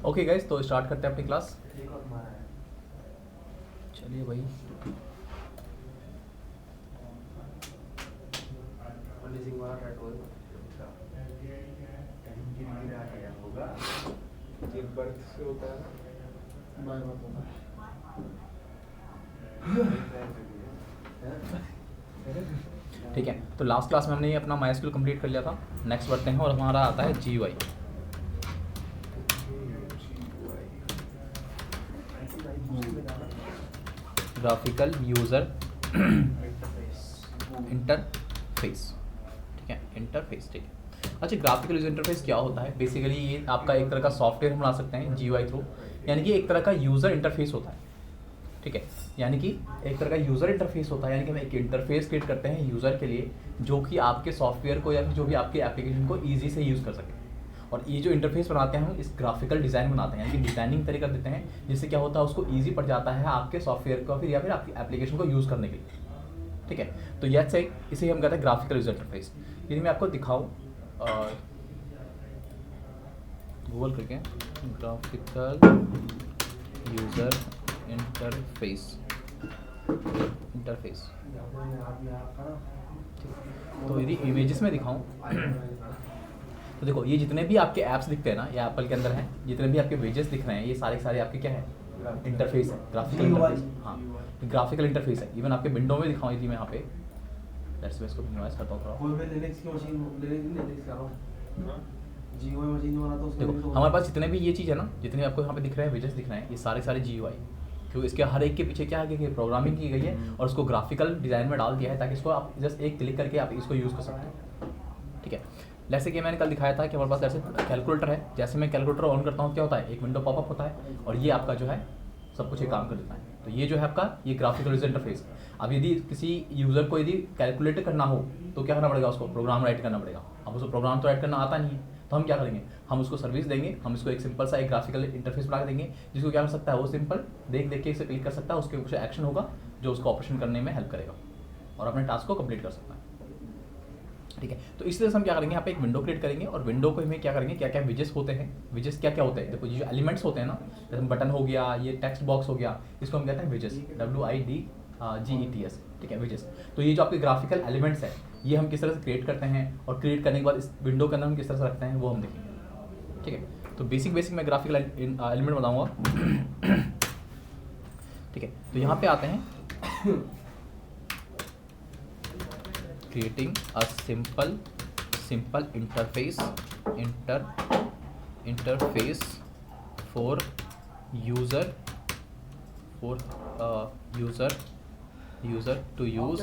Okay guys, तो start करते हैं अपनी क्लास। चलिए भाई। बर्थ से होता है ठीक है, तो लास्ट क्लास में हमने ये अपना माई स्कूल कंप्लीट कर लिया था। नेक्स्ट बढ़ते हैं और हमारा आता है GUI। Graphical user interface. ठीक है, इंटरफेस। ठीक है, अच्छा, ग्राफिकल यूज़र इंटरफेस क्या होता है? बेसिकली ये आपका एक तरह का सॉफ्टवेयर हम बना सकते हैं GUI थ्रू, यानी कि एक तरह का यूज़र इंटरफेस होता है। ठीक है, यानी कि एक तरह का यूज़र इंटरफेस होता है, यानी कि हम एक इंटरफेस क्रिएट करते हैं यूज़र के लिए, जो कि आपके सॉफ्टवेयर को या फिर जो भी आपके एप्लीकेशन को ईजी से यूज़ कर सके। और ये जो इंटरफेस बनाते हैं हम इस ग्राफिकल डिज़ाइन बनाते हैं, यानी कि डिज़ाइनिंग तरीका देते हैं, जिससे क्या होता है उसको ईजी पड़ जाता है आपके सॉफ्टवेयर को फिर या फिर आपकी एप्लीकेशन को यूज़ करने के लिए। ठीक है, तो यह से इसे हम कहते हैं ग्राफिकल यूज़र इंटरफेस। यदि मैं आपको दिखाऊँ गूगल करके ग्राफिकल यूज़र इंटरफेस। तो यदि इमेजेस में दिखाऊं तो देखो, ये जितने भी आपके ऐप्स दिखते हैं ना, ये एप्पल के अंदर हैं, जितने भी आपके पेजेस दिख रहे हैं, ये सारे सारे आपके क्या है? इंटरफेस है, ग्राफिकल इंटरफेस। हाँ, ग्राफिकल इंटरफेस है। इवन आपके विंडो में दिखाऊं यदि मैं यहाँ पे, लेट्स मैं इसको मिनिमाइज करता हूँ थोड़ा। देखो, हमारे पास जितने भी ये चीज़ है ना, जितने आपको यहाँ पे दिख रहे हैं, विजेस दिख रहे हैं, ये सारे सारे GUI, क्योंकि इसके हर एक के पीछे क्या है कि प्रोग्रामिंग की गई है और उसको ग्राफिकल डिज़ाइन में डाल दिया है, ताकि इसको आप जस्ट एक क्लिक करके आप इसको यूज़ कर सकते हो। ठीक है, जैसे कि मैंने कल दिखाया था कि हमारे पास जैसे कैलकुलेटर है, जैसे मैं कैलकुलेटर ऑन करता हूँ क्या होता है, एक विंडो पॉपअप होता है और ये आपका जो है सब कुछ ये काम कर देता है। तो ये जो है आपका ये ग्राफिकल यूज़र इंटरफेस। अब यदि किसी यूज़र को यदि कैलकुलेट करना हो तो क्या करना पड़ेगा? उसको प्रोग्राम राइट करना पड़ेगा। अब उसको प्रोग्राम तो राइट करना आता नहीं है, तो हम क्या करेंगे? हम उसको सर्विस देंगे, हम इसको एक सिंपल सा एक ग्राफिकल इंटरफेस बना देंगे, जिसको क्या कर सकता है वो सिंपल देख देख के इसे क्लिक कर सकता है, उसके कुछ एक्शन होगा जो उसको ऑपरेशन करने में हेल्प करेगा और अपने टास्क को कंप्लीट कर सकता है। ठीक है, तो इस तरह से हम क्या करेंगे, यहाँ पे एक विंडो क्रिएट करेंगे और विंडो को हमें क्या करेंगे, क्या क्या विजेस होते हैं, विजेस क्या क्या होते हैं। देखो, ये जो एलिमेंट्स होते हैं ना, जैसे बटन हो गया, ये टेक्स्ट बॉक्स हो गया, इसको हम कहते हैं विजेस, WIDGETS। ठीक है, विजेस। तो ये जो आपके ग्राफिकल एलिमेंट्स है, ये हम किस तरह से क्रिएट करते हैं और क्रिएट करने के बाद इस विंडो के अंदर हम किस तरह से रखते हैं वो हम देखेंगे। ठीक है, तो बेसिक मैं ग्राफिकल एलिमेंट बताऊँगा। ठीक है, तो यहाँ पे आते हैं, creating a simple interface for user to use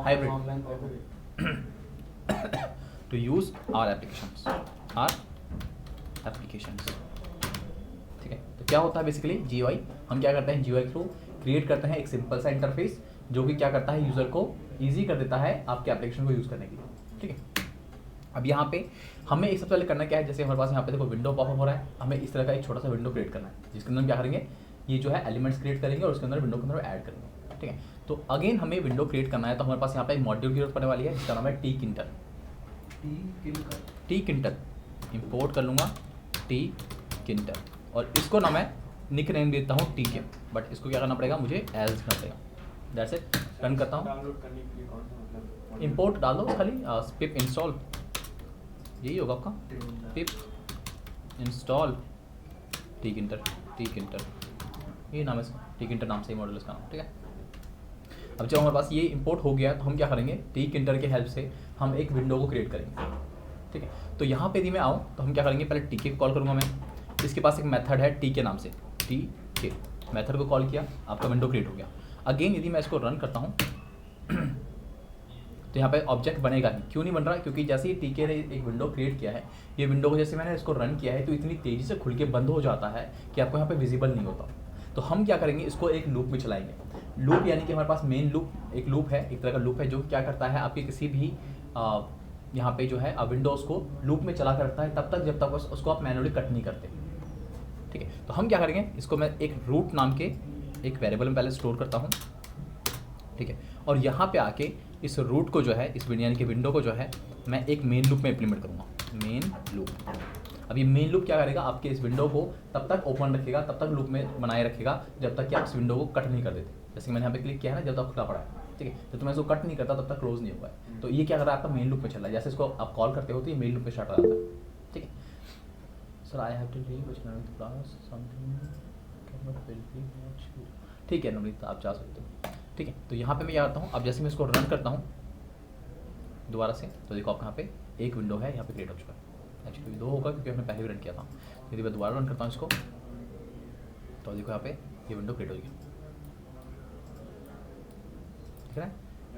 hybrid to use our applications। ठीक है, तो क्या होता है बेसिकली GUI, हम क्या करते हैं GUI थ्रू क्रिएट करते हैं एक सिंपल सा इंटरफेस, जो कि क्या करता है यूज़र को ईजी कर देता है आपके एप्लीकेशन को यूज़ करने के लिए। ठीक है, अब यहाँ पे हमें एक सबसे पहले करना क्या है, जैसे हमारे पास यहाँ पे देखो विंडो पॉपअप हो रहा है, हमें इस तरह का एक छोटा सा विंडो क्रिएट करना है, जिसके अंदर हम क्या करेंगे, ये जो है एलिमेंट्स क्रिएट करेंगे और उसके अंदर विंडो के अंदर ऐड करेंगे। ठीक है, तो अगेन हमें विंडो क्रिएट करना है, तो हमारे पास यहाँ पे एक मॉड्यूल की जरूरत पड़ने वाली है, जिसका नाम है tkinter। इंपोर्ट कर लूँगा tkinter और इसको ना मैं निक नेम देता हूँ TK, बट इसको क्या करना पड़ेगा, मुझे एज करना पड़ेगा। दैट्स इट, रन करता हूँ। डाउनलोड करने के लिए कौन सा मतलब इंपोर्ट डाल दो खाली, पिप इंस्टॉल, यही होगा आपका, पिप इंस्टॉल tkinter, ये नाम है इसका, tkinter नाम से ही मॉडल इसका नाम। ठीक है, अब जब हमारे पास ये इंपोर्ट हो गया तो हम क्या करेंगे, tkinter के हेल्प से हम एक विंडो को क्रिएट करेंगे। ठीक है, तो यहाँ पे यदि मैं आऊँ तो हम क्या करेंगे, पहले TK को कॉल करूँगा मैं, इसके पास एक मेथड है TK नाम से, TK मेथड को कॉल किया, आपका विंडो क्रिएट हो गया। अगेन यदि मैं इसको रन करता हूँ तो यहाँ पे ऑब्जेक्ट बनेगा नहीं। क्यों नहीं बन रहा? क्योंकि जैसे ही TK ने एक विंडो क्रिएट किया है, ये विंडो को जैसे मैंने इसको रन किया है तो इतनी तेज़ी से खुल के बंद हो जाता है कि आपको यहाँ पे विजिबल नहीं होता। तो हम क्या करेंगे, इसको एक लूप में चलाएंगे। लूप यानी कि हमारे पास मेन लूप, एक लूप है, एक तरह का लूप है, जो क्या करता है आपके किसी भी यहाँ पे जो है विंडोज़ को लूप में चला कर रखता है तब तक जब तक उसको आप मैनुअली कट नहीं करते। ठीक है, तो हम क्या करेंगे, इसको मैं एक रूट नाम के एक वेरिएबल में पहले स्टोर करता हूँ। ठीक है, और यहाँ पे आके इस रूट को जो है, इस यानी कि विंडो को जो है मैं एक मेन लूप में इम्प्लीमेंट करूँगा, मेन लूप। अब ये मेन लूप क्या करेगा, आपके इस विंडो को तब तक ओपन रखेगा, तब तक लूप में बनाए रखेगा जब तक कि आप इस विंडो को कट नहीं कर देते। जैसे कि मैंने यहाँ पे क्लिक किया है ना, जब तक खुला पड़ा है, ठीक है, जब तक मैं इसको कट नहीं करता तब तक क्लोज नहीं हुआ है। तो ये क्या कर रहा है, आपका मेन लूप में चल रहा है। जैसे इसको आप कॉल करते हो तो ये मेन लूप में स्टार्ट हो जाता है, ठीक है। Sir I have to leave which not class something can will be not show, ठीक है नवनीत, आप जा सकते हो, ठीक है। तो यहाँ पे मैं क्या करता हूँ, अब जैसे मैं इसको रन करता हूँ दोबारा से, तो देखो आप यहाँ पे एक विंडो है यहाँ पे क्रिएट हो चुका है। एक्चुअली 2 होगा क्योंकि हमने पहले भी रन किया था। यदि मैं दोबारा रन करता हूँ इसको, तो देखो यहाँ पे ये विंडो क्रिएट हो गई, ठीक है ना।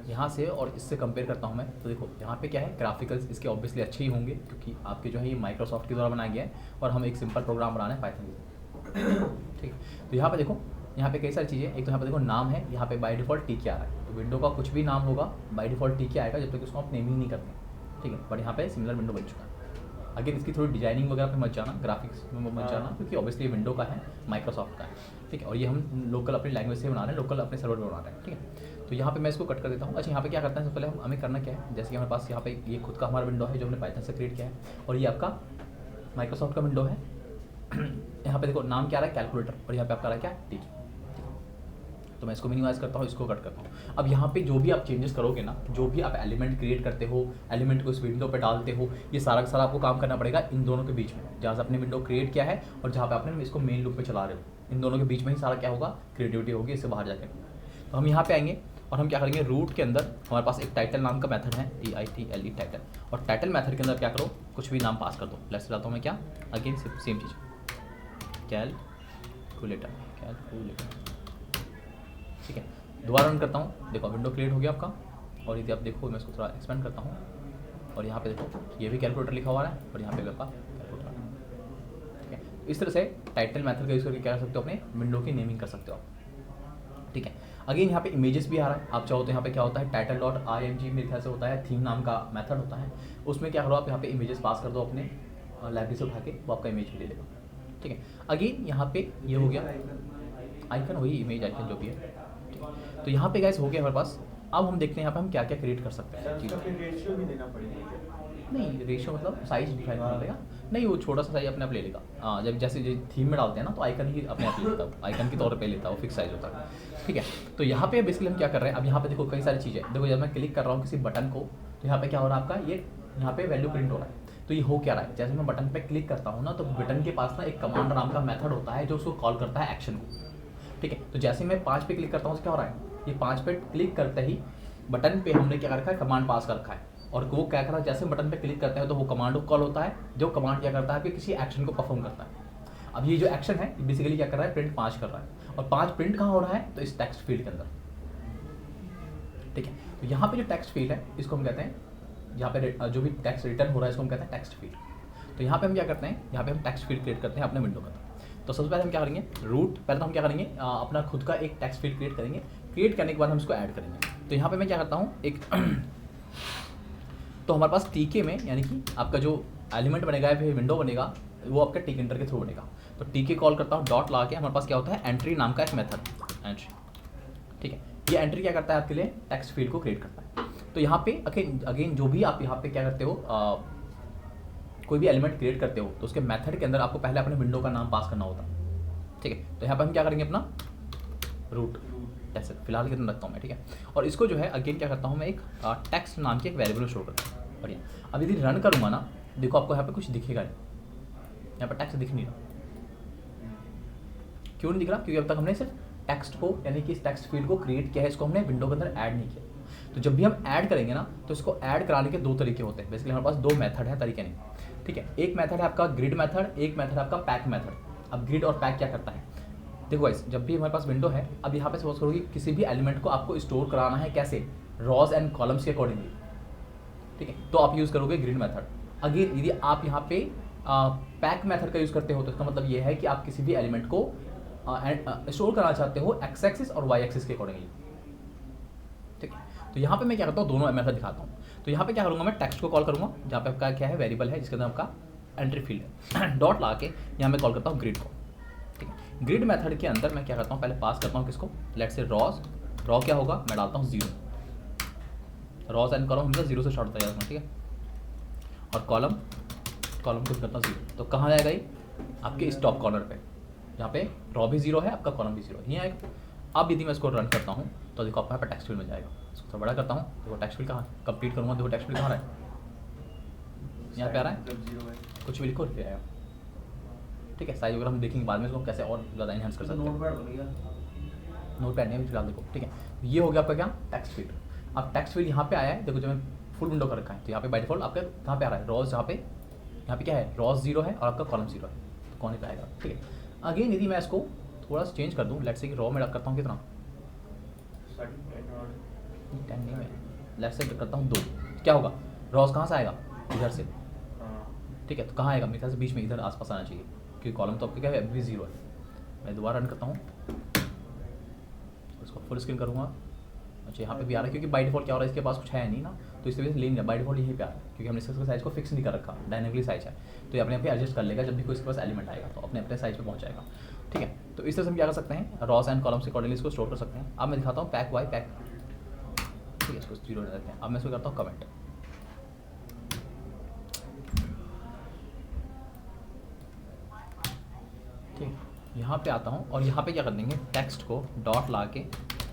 यहाँ से और इससे कंपेयर करता हूँ मैं, तो देखो यहाँ पे क्या है, ग्राफिकल्स इसके ऑब्वियसली अच्छे ही होंगे क्योंकि आपके जो है ये माइक्रोसॉफ्ट के द्वारा बनाया गया है और हम एक सिंपल प्रोग्राम बना रहे हैं पाइथन की, ठीक है। तो यहाँ पे देखो, यहाँ पे कई सारी चीज़ें, एक तो यहाँ पे देखो नाम है, यहाँ पे बाय डिफ़ॉल्ट टीके आ रहा है। तो विंडो का कुछ भी नाम होगा बाय डिफ़ॉल्ट टीके आएगा जब तक उसको आप नेमिंग नहीं करते, ठीक है। बट यहाँ पे सिमिलर विंडो बन चुका है। अगेन इसकी थोड़ी डिजाइनिंग वगैरह पे मत जाना, ग्राफिक्स में मत जाना, क्योंकि ऑब्वियसली विंडो का है, माइक्रोसॉफ्ट का है, ठीक है। और ये हम लोकल अपनी लैंग्वेज से बना रहे हैं, लोकल अपने सर्वर पर बना रहे हैं, ठीक है। तो यहाँ पे मैं इसको कट कर देता हूँ। अच्छा, यहाँ पे क्या करता है, सबसे पहले हमें करना क्या है, जैसे कि हमारे पास यहाँ पे ये खुद का हमारा विंडो है जो हमने पाइथन से क्रिएट किया है, और ये आपका माइक्रोसॉफ्ट का विंडो है। यहाँ पे देखो नाम क्या आ रहा है, कैलकुलेटर, और यहाँ पे आपका आ रहा है क्या, टीके। तो मैं इसको मिनिमाइज करता हूँ, इसको कट करता हूँ। अब यहाँ पे जो भी आप चेंजेस करोगे ना, जो भी आप एलिमेंट क्रिएट करते हो, एलिमेंट को इस विंडो पे डालते हो, ये सारा का सारा आपको काम करना पड़ेगा इन दोनों के बीच में, जहाँ से आपने विंडो क्रिएट किया है और जहाँ पे आपने इसको मेन लूप पे चला रहे हो, इन दोनों के बीच में ही सारा क्या होगा, क्रिएटिविटी होगी इससे बाहर जाके। तो हम यहाँ पे आएंगे और हम क्या करेंगे, रूट के अंदर हमारे पास एक टाइटल नाम का मेथड है, TITLE टाइटल, और टाइटल मेथड के अंदर क्या करो, कुछ भी नाम पास कर दो। लेट्स डालता हूँ मैं क्या, अगेन सेम चीज़, कैलकुलेटर, ठीक है। दोबारा रन करता हूँ, देखो विंडो क्रिएट हो गया आपका। और यदि आप देखो, मैं इसको थोड़ा एक्सपेंड करता हूँ और यहाँ पे देखो ये भी कैलकुलेटर लिखा हुआ है और यहाँ पे भी आपका कैलकुलेटर, ठीक है। इस तरह से टाइटल मेथड का यूज़ करके क्या कर सकते हो, अपने विंडो की नेमिंग कर सकते हो, ठीक है। अगेन यहाँ पे इमेजेस भी आ रहा है, आप चाहो तो यहाँ पे क्या होता है, title.img मेरे ख्याल से होता है, थीम नाम का मेथड होता है, उसमें क्या करो आप यहाँ पे इमेजेस पास कर दो अपने लाइब्रेरी से उठा के, वो आपका इमेज भी ले लेगा, ठीक है। अगेन यहाँ पे ये हो गया आइकन, वही इमेज आइकन जो भी है, ठीक है। तो यहाँ पे गाइस हो गया हमारे पास। अब हम देखते हैं यहाँ पे हम क्या क्या क्रिएट कर सकते हैं चीज़ें। रेशियो भी देना पड़ेगा क्या? नहीं, रेशियो मतलब साइज डिफाइन करना पड़ेगा, नहीं वो छोटा सा साइज अपने आप ले लेगा। जब जैसे थीम में डालते हैं ना, तो आइकन ही अपने आप ले लेता है, आइकन के तौर पे लेता है, वो फिक्स साइज होता है, ठीक है। तो यहाँ पे बेसिकली हम क्या कर रहे हैं, अब यहाँ पे देखो कई सारी चीज़ें, देखो जब मैं क्लिक कर रहा हूँ किसी बटन को, तो यहाँ पे क्या हो रहा है आपका, ये यहाँ पे वैल्यू प्रिंट हो रहा है। तो ये हो क्या रहा है, जैसे मैं बटन पे क्लिक करता हूँ ना, तो बटन के पास ना एक कमांड नाम का मेथड होता है जो उसको कॉल करता है एक्शन को, ठीक है। तो जैसे मैं 5 पे क्लिक करता हूँ तो क्या हो रहा है, ये 5 पे क्लिक करते ही बटन पे हमने क्या कर रखा है, कमांड पास कर रखा है, और वो क्या कर रहा है, जैसे बटन पे क्लिक करते हैं तो वो कमांड को कॉल होता है, जो कमांड क्या करता है कि किसी एक्शन को परफॉर्म करता है। अब ये जो एक्शन है बेसिकली क्या कर रहा है, प्रिंट 5 कर रहा है, और 5 प्रिंट कहाँ हो रहा है, तो इस टेक्स्ट फील्ड के अंदर, ठीक है। तो यहाँ पे जो टेक्स्ट फील्ड है इसको हम कहते हैं, यहाँ पे जो भी टेक्स्ट रिटर्न हो रहा है इसको हम कहते हैं टेक्स्ट फील्ड। तो यहाँ पे हम क्या करते हैं, यहाँ पे हम टेक्स्ट फील्ड क्रिएट करते हैं अपने विंडो का। तो सबसे पहले हम क्या करेंगे, रूट, पहले तो हम क्या करेंगे, अपना खुद का एक टेक्स्ट फील्ड क्रिएट करेंगे। क्रिएट करने के बाद हम इसको ऐड करेंगे। तो यहाँ पे मैं क्या करता हूँ, एक तो हमारे पास टीके में, यानी कि आपका जो एलिमेंट बनेगा या फिर विंडो बनेगा, वो आपका टिक एंटर के थ्रू बनेगा। तो टीके कॉल करता हूँ, डॉट ला के हमारे पास क्या होता है, एंट्री नाम का एक मेथड, एंट्री, ठीक है। ये एंट्री क्या करता है, आपके लिए टेक्स्ट फील्ड को क्रिएट करता है। तो यहाँ पे अगेन जो भी आप यहाँ पे क्या करते हो, कोई भी एलिमेंट क्रिएट करते हो तो उसके मेथड के अंदर आपको पहले अपने विंडो का नाम पास करना होता है, ठीक है। तो यहाँ पर हम क्या करेंगे, अपना रूट जैसे फिलहाल के अंदर रखता हूँ मैं, ठीक है। और इसको जो है अगेन क्या करता हूँ मैं, एक टेक्स्ट नाम की एक वेरिएबल स्टोर करता हूँ, बढ़िया। अब यदि रन करूँगा ना, देखो आपको यहाँ पे कुछ दिखेगा नहीं, यहाँ पर टेक्स्ट दिख नहीं रहा। क्यों नहीं दिख रहा, क्योंकि अब तक हमने सिर्फ टेक्स्ट को, यानी कि इस टेक्स्ट फील्ड को क्रिएट किया है, इसको हमने विंडो के अंदर ऐड नहीं किया। तो जब भी हम ऐड करेंगे ना, तो इसको ऐड कराने के 2 तरीके होते हैं। बेसिकली हमारे पास 2 मेथड है, तरीके नहीं, ठीक है। एक मेथड है आपका ग्रिड मेथड, एक मेथड है आपका पैक मेथड। अब ग्रिड और पैक क्या करता है, देखो गाइस, जब भी हमारे पास विंडो है, अब यहाँ पे सपोज करो कि किसी भी एलिमेंट को आपको स्टोर कराना है, कैसे, रॉज एंड कॉलम्स के अकॉर्डिंगली, ठीक है। तो आप यूज़ करोगे ग्रिड मेथड। अगेन यदि आप यहाँ पे पैक मेथड का यूज़ करते हो, तो इसका मतलब ये है कि आप किसी भी एलिमेंट को स्टोर करना चाहते हो एक्स एक्सिस और वाई एक्सिस के अकॉर्डिंगली, ठीक है। तो यहाँ पे मैं क्या करता हूँ, दोनों मेथड दिखाता हूँ। तो यहाँ पे क्या करूँगा, मैं टेक्स्ट को कॉल करूँगा, जहाँ पे आपका क्या है, वेरिएबल है जिसके अंदर आपका एंट्री फील्ड है, डॉट ला के यहाँ मैं कॉल करता हूँ ग्रिड को, ठीक है। ग्रिड मेथड के अंदर मैं क्या करता हूँ, पहले पास करता हूँ किसको, लेट्स से रॉज, रॉ क्या होगा, मैं डालता हूँ 0, रॉज एंड कॉलम हमेशा 0 से स्टार्ट होता है, ठीक है। और कॉलम को करता हूँ 0, तो कहाँ जाएगा ये? आपके इस टॉप कॉर्नर पे, जहाँ पे रॉ भी 0 है, आपका कॉलम भी 0 है, ये आएगा। अब यदि मैं इसको रन करता हूँ तो देखो आपको यहाँ पे टेक्स्ट फील्ड मिल जाएगा। इसको थोड़ा बड़ा करता हूँ, देखो टेक्स्ट फील्ड कहाँ कंप्लीट करूँगा, देखो टेक्स्ट फील्ड कहाँ रहा है, यहाँ पे आ रहा है, मतलब 0 है। कुछ भी लिखो फिर आएगा। ठीक है, साइज वगैरह हम देखेंगे बाद में इसको कैसे और ज़्यादा इनहेंस कर सकते हैं। नोटपैड बन गया। नोटपैड नहीं फिलहाल देखो, ठीक है। ये हो गया आपका क्या, टेक्स्ट फील्ड। अब टेक्स्ट फील्ड यहाँ पे आया है, देखो जब मैं फुल विंडो कर रखा है तो यहाँ पे बाय डिफॉल्ट आपका कहाँ पे आ रहा है, रॉज, यहाँ पे क्या है, रॉज 0 है और आपका कॉलम 0 है, तो कौन पे आएगा। ठीक है, अगेन यदि मैं इसको थोड़ा सा चेंज कर दूँ, लेट्स से कि रॉ में करता हूँ कितना, 10 नहीं है, लेट्स से करता हूँ 2, क्या होगा, रॉज कहाँ से आएगा, इधर से। ठीक है, तो कहाँ आएगा, मेरे ख्याल से बीच में इधर आसपास आना चाहिए, क्योंकि कॉलम तो आपका क्या है अभी 0 है। मैं दोबारा रन करता हूँ, इसको फुल स्क्रीन करूँगा। अच्छा, यहाँ पे भी आ रहा है, क्योंकि बाय डिफॉल्ट क्या हो रहा है, इसके पास कुछ है नहीं ना, तो इस वजह से ले नहीं, बाय डिफॉल्ट यहीं पे आ रहा है, क्योंकि हमने इसका साइज को फिक्स नहीं कर रखा, डायनेमिकली साइज है, तो ये अपने आप ही एडजस्ट कर लेगा, जब भी कोई इसके पास एलिमेंट आएगा तो अपने अपने साइज पे पहुँच जाएगा। ठीक है, तो इस तरह से हम क्या कर सकते हैं, रॉस एंड कॉलम्स अकॉर्डिंगली इसको स्टोर कर सकते हैं। अब मैं दिखाता हूँ पैक वाई पैक, ठीक है, इसको 0 देते हैं। अब मैं इसको करता हूँ कमेंट, ठीक है, यहाँ पे आता हूँ और यहाँ पे क्या कर देंगे, टेक्स्ट को डॉट ला के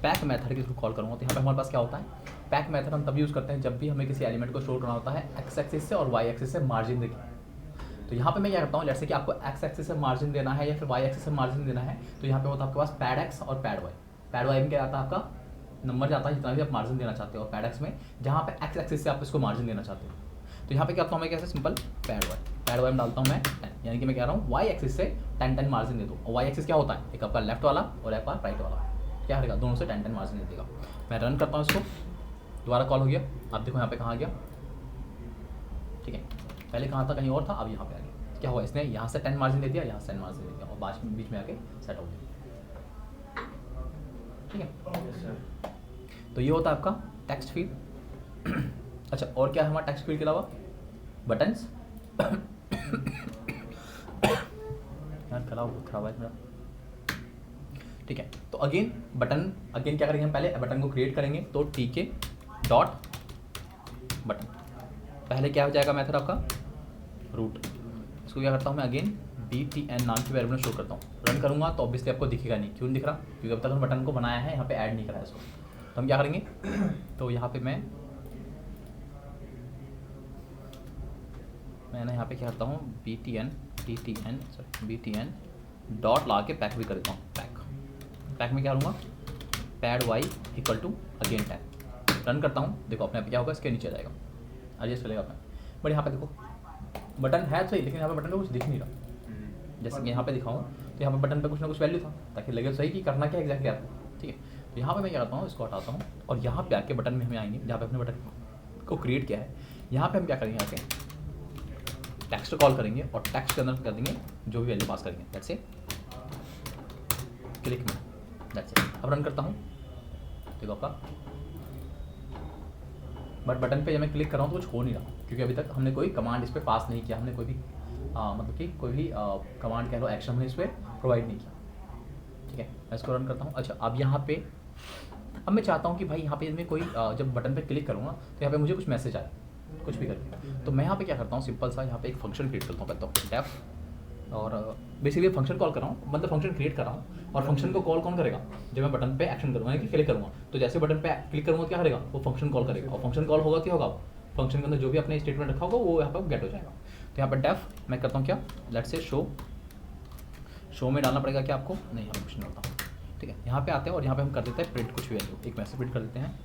पैक मेथड के थ्रू कॉल करूँगा। तो यहाँ पे हमारे पास क्या होता है, पैक मेथड हम तब यूज़ करते हैं जब भी हमें किसी एलिमेंट को स्टोर करना होता है एक्स एक्सिस से और वाई एक्सिस से मार्जिन देके। तो यहाँ पे मैं क्या करता हूँ, जैसे कि आपको एक्स एक्सिस से मार्जिन देना है या फिर वाई एक्सिस से मार्जिन देना है, तो यहाँ पे होता है आपके पास पैड एक्स और पैड वाई। पैड वाई में क्या आता है, आपका नंबर जाता है जितना भी आप मार्जिन देना चाहते हो, और पैड एक्स में जहाँ पे एक्स एक्सिस से आप इसको मार्जिन देना चाहते हो। तो यहाँ पे क्या करता हूँ मैं, कैसे सिंपल पैड वाई में डालता हूँ मैं 10, यानी कि मैं कह रहा हूँ वाई एक्सिस से 10 मार्जिन दे दो। और वाई एक्सिस क्या होता है, एक आपका लेफ्ट वाला और एक आपका राइट वाला, क्या करेगा, दोनों से 10 मार्जिन दे देगा। मैं रन करता हूँ इसको, दोबारा कॉल हो गया। आप देखो यहाँ पे कहाँ गया, ठीक है, पहले कहाँ था, कहीं और था, अब यहाँ पे आ गया। क्या हुआ, इसने यहाँ से 10 मार्जिन दे दिया, यहाँ से 10 मार्जिन दे दिया, और बीच में आके सेट हो गया। ठीक है, तो ये होता है आपका टेक्स्ट फील्ड। अच्छा, और क्या है हमारा टेक्स्ट फील्ड के अलावा, बटन्स। यार खराब है मेरा। ठीक है, तो अगेन क्या करेंगे हम, पहले बटन को क्रिएट करेंगे, तो tk डॉट बटन, पहले क्या हो जाएगा मेथड आपका रूट। इसको क्या करता हूँ मैं, अगेन btn नाम की वेरिएबल शो करता हूँ। रन करूँगा तो ऑब्वियसली आपको दिखेगा नहीं, क्यों नहीं दिख रहा, क्योंकि अब तक हमने बटन को बनाया है, यहाँ पे ऐड नहीं करा है इसको। तो हम क्या करेंगे, तो यहाँ पे मैंने यहाँ पे क्या करता हूँ, btn डॉट ला के पैक भी कर देता हूँ। पैक में क्या करूँगा, pad Y equal to again 10। Run करता हूँ, देखो अपने आप क्या होगा, इसके नीचे आ जाएगा, एडजस्ट चलेगा अपने। बट यहाँ पे देखो बटन है सही, लेकिन यहाँ पे बटन पे कुछ दिख नहीं रहा। जैसे कि यहाँ पे दिखाऊँ तो यहाँ पे बटन पे कुछ ना कुछ वैल्यू था, ताकि लगे सही कि करना क्या एग्जैक्टली आता। ठीक है, तो यहाँ पे मैं क्या करता हूँ, इसको हटाता हूँ और यहाँ पे आके बटन में हमें आएंगे, जहाँ पे अपने बटन को क्रिएट किया है, यहाँ पे हम क्या करेंगे, आके टेक्स्ट कॉल करेंगे और टेक्स्ट के अंदर कर देंगे जो भी वैल्यू पास करेंगे, दैट्स इट, क्लिक में, दैट्स इट। अब रन करता हूँ, देखो आपका, बट बटन पे जब मैं क्लिक कर रहा हूँ तो कुछ हो नहीं रहा, क्योंकि अभी तक हमने कोई कमांड इस पर पास नहीं किया, हमने कोई भी मतलब कि कोई भी कमांड कह लो, एक्शन हमने इस पर प्रोवाइड नहीं किया। ठीक है, मैं इसको रन करता हूँ। अच्छा, अब यहाँ पे अब मैं चाहता हूँ कि भाई यहाँ पे मैं कोई जब बटन पे क्लिक करूँगा तो यहाँ पे मुझे कुछ मैसेज आए, कुछ भी करके। तो मैं यहाँ पे क्या करता हूँ, सिंपल सा यहाँ पे एक फंक्शन क्रिएट करता हूँ, कहता हूँ डेफ, और बेसिकली फंक्शन कॉल कर रहा हूँ, मतलब फंक्शन क्रिएट कर रहा हूँ। और फंक्शन को कॉल कौन करेगा, जब मैं बटन पे एक्शन करूँगा, यानी कि क्लिक करूँगा, तो जैसे बटन पे क्लिक करूँगा क्या करेगा, वो फंक्शन कॉल करेगा। और फंक्शन कॉल होगा क्या होगा, फंक्शन के अंदर जो भी अपने स्टेटमेंट रखा होगा वो यहाँ पर गेट हो जाएगा। तो यहाँ पर डेफ मैं करता हूँ क्या, लेट से शो में डालना पड़ेगा क्या आपको, नहीं हम कुछ नहीं होता। ठीक है, यहाँ पे आते हैं और यहाँ पे हम कर देते हैं प्रिंट कुछ भी वैल्यू, एक मैसेज प्रिंट कर देते हैं।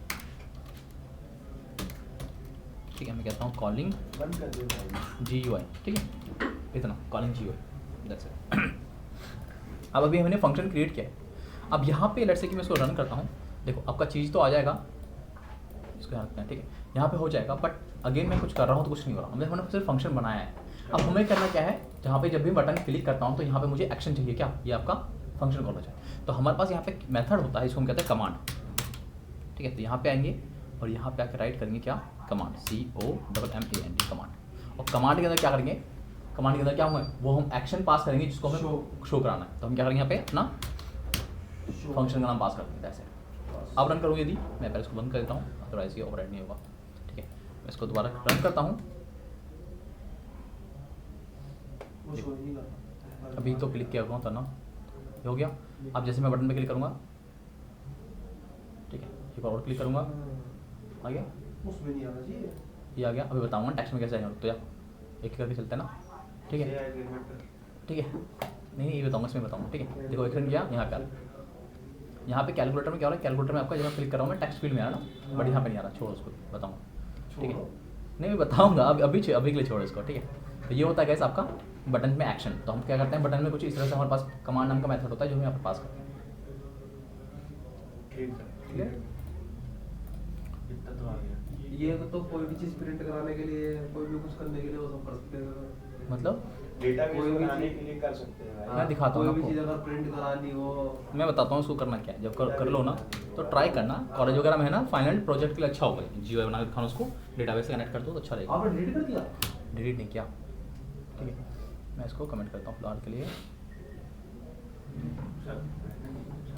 ठीक है, मैं कहता हूँ कॉलिंग GUI, ठीक है, इतना कॉलिंग GUI, दैट्स इट। अब अभी हमने फंक्शन क्रिएट किया है। अब यहाँ पे लेट्स से कि मैं इसको रन करता हूँ, देखो आपका चीज़ तो आ जाएगा, इसको यहाँ रखते हैं, ठीक है, यहाँ पे हो जाएगा। बट अगेन मैं कुछ कर रहा हूँ तो कुछ नहीं हो रहा, हमने सिर्फ फंक्शन बनाया है। अब हमें करना क्या है, जहाँ पे जब भी बटन क्लिक करता हूँ तो यहाँ पे मुझे एक्शन चाहिए, क्या, ये आपका फंक्शन कॉल हो जाए। तो हमारे पास यहाँ पे मेथड होता है, इसको हम कहते हैं कमांड। ठीक है, तो यहाँ पे आएंगे और यहाँ पे आके राइट करेंगे क्या, कमांड, COMMAND कमांड। और कमांड के अंदर क्या करेंगे, कमांड के अंदर क्या होंगे, वो हम एक्शन पास करेंगे जिसको हमें शो कराना है। तो हम क्या करेंगे, यहाँ पे अपना फंक्शन का नाम पास कर देंगे ऐसे। अब रन करूँ, यदि मैं पहले इसको बंद कर देता हूँ, अदरवाइज ये ओवरराइड नहीं होगा। ठीक है, मैं इसको दोबारा रन करता हूँ, वो शो ही नहीं करता। अभी तो क्लिक किया हुआ था ना, ये हो गया। अब जैसे मैं बटन पे क्लिक करूँगा, ठीक है, एक बार और क्लिक करूँगा, आ गया, उसमें नहीं आना चाहिए। ये आ गया। अभी बताऊँगा टेक्स्ट में कैसे आएगा, तो या एक करके चलते हैं ना, ठीक है ठीक है, नहीं ये बताऊँगा, इसमें बताऊँगा, ठीक है। देखो एक रन किया, यहाँ पे आ रहा, यहाँ पे कैलकुलेटर में क्या हो रहा है, कैलकुलेटर में आपका जब क्लिक कर रहा हूँ मैं टेक्स्ट फील्ड में आ रहा ना, बट यहाँ पे नहीं आ रहा, छोड़ो उसको, बताऊँगा, ठीक है। नहीं मैं बताऊँगा, अभी के लिए छोड़ो इसको, ठीक है। तो ये होता है गैस आपका बटन में एक्शन। तो हम क्या करते हैं, बटन में कुछ इस तरह से हमारे पास कमांड नाम का मेथड होता है जो हम यहाँ पर पास करते हैं, ठीक है। इतना तो आ गया। ये तो कोई भी चीज़ प्रिंट कराने के लिए, कोई भी कुछ करने के लिए वो सब कर सकते हैं। मतलब डेटाबेस कोई भी बनाने चीज़- के लिए कर सकते हैं भाई। मैं दिखाता हूँ कोई भी आपको। चीज़ अगर प्रिंट करानी हो, मैं बताता हूँ उसको करना क्या है। जब कर लो ना तो ट्राई करना, कॉलेज वगैरह में है ना, फाइनल प्रोजेक्ट के लिए अच्छा होगा। जीओ बना के दिखाना, उसको डेटाबेस से कनेक्ट कर दो तो अच्छा रहेगा। आपने डिलीट कर दिया? डिलीट नहीं किया, ठीक है। मैं इसको कमेंट करता हूँ फिलहाल के लिए,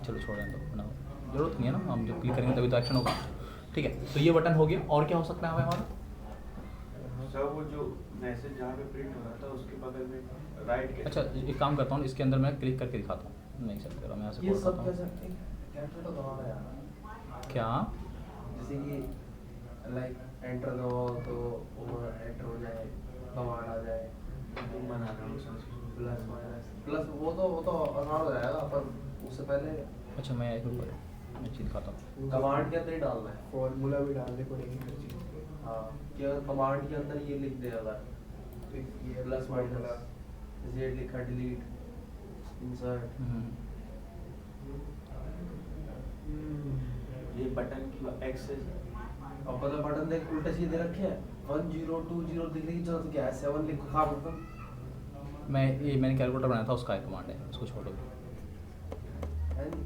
चलो छोड़ दें, तो बनाओ, जरूरत नहीं है ना, हम जब क्लिक करेंगे तभी तो एक्शन होगा, ठीक है। तो ये बटन हो गया। और क्या हो सकता है हमारा, सर वो जो मैसेज जहाँ पे प्रिंट हो रहा था उसके बगल में राइट के अच्छा एक काम करता हूँ, इसके अंदर मैं क्लिक करके दिखाता हूँ, नहीं सर मैं ऐसे ये कोड सब करता हूँ। कैसे कैरेक्टर तो दबाना है यार। क्या जैसे कि लाइक एंटर दबाओ तो वो एंटर हो जाए, कमांड आ जाए, तुम बना रहा हूँ सर। प्लस माइनस प्लस, वो तो आसान हो जाएगा, पर उससे पहले अच्छा मैं एक मैं चीज़ दिखाता हूँ। कमांड के अंदर ही डालना है। फॉर्मूला भी डालने पड़ेगी हर चीज़ पे। हाँ, कि अगर कमांड के अंदर ये लिख दे अगर तो ये प्लस माइनस, जैसे लिखा डिलीट, इंसर्ट, ये बटन की एक्सेस अब पता बटन देख उल्टे सीधे रखे हैं, 1020 दिख रही चलो तो क्या है, 7 लिखो खा मतलब मैंने कैलकुलेटर बनाया था, उसका एक कमांड है, उसको छोड़ो। है नहीं?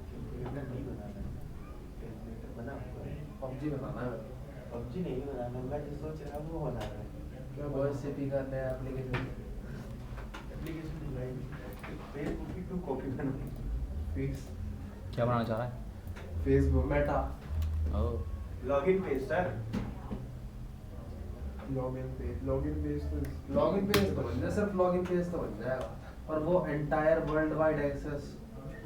कैलकुलेटर नहीं बनाना है, कैलकुलेटर बना हुआ है। PUBG बनाना है पबजी नहीं बनाना, मैं जो सोच रहा हूँ वो बना रहा है। क्या वॉइस से भी करना है एप्लीकेशन एप्लीकेशन डिजाइन फेसबुक की टू कॉपी बनानी। फिक्स क्या बनाना चाह रहा है? Facebook Meta oh login page sir. Login page तो लॉगिन पेज तो बन जाए, सिर्फ लॉगिन पेज तो बन जाएगा, पर वो entire world wide access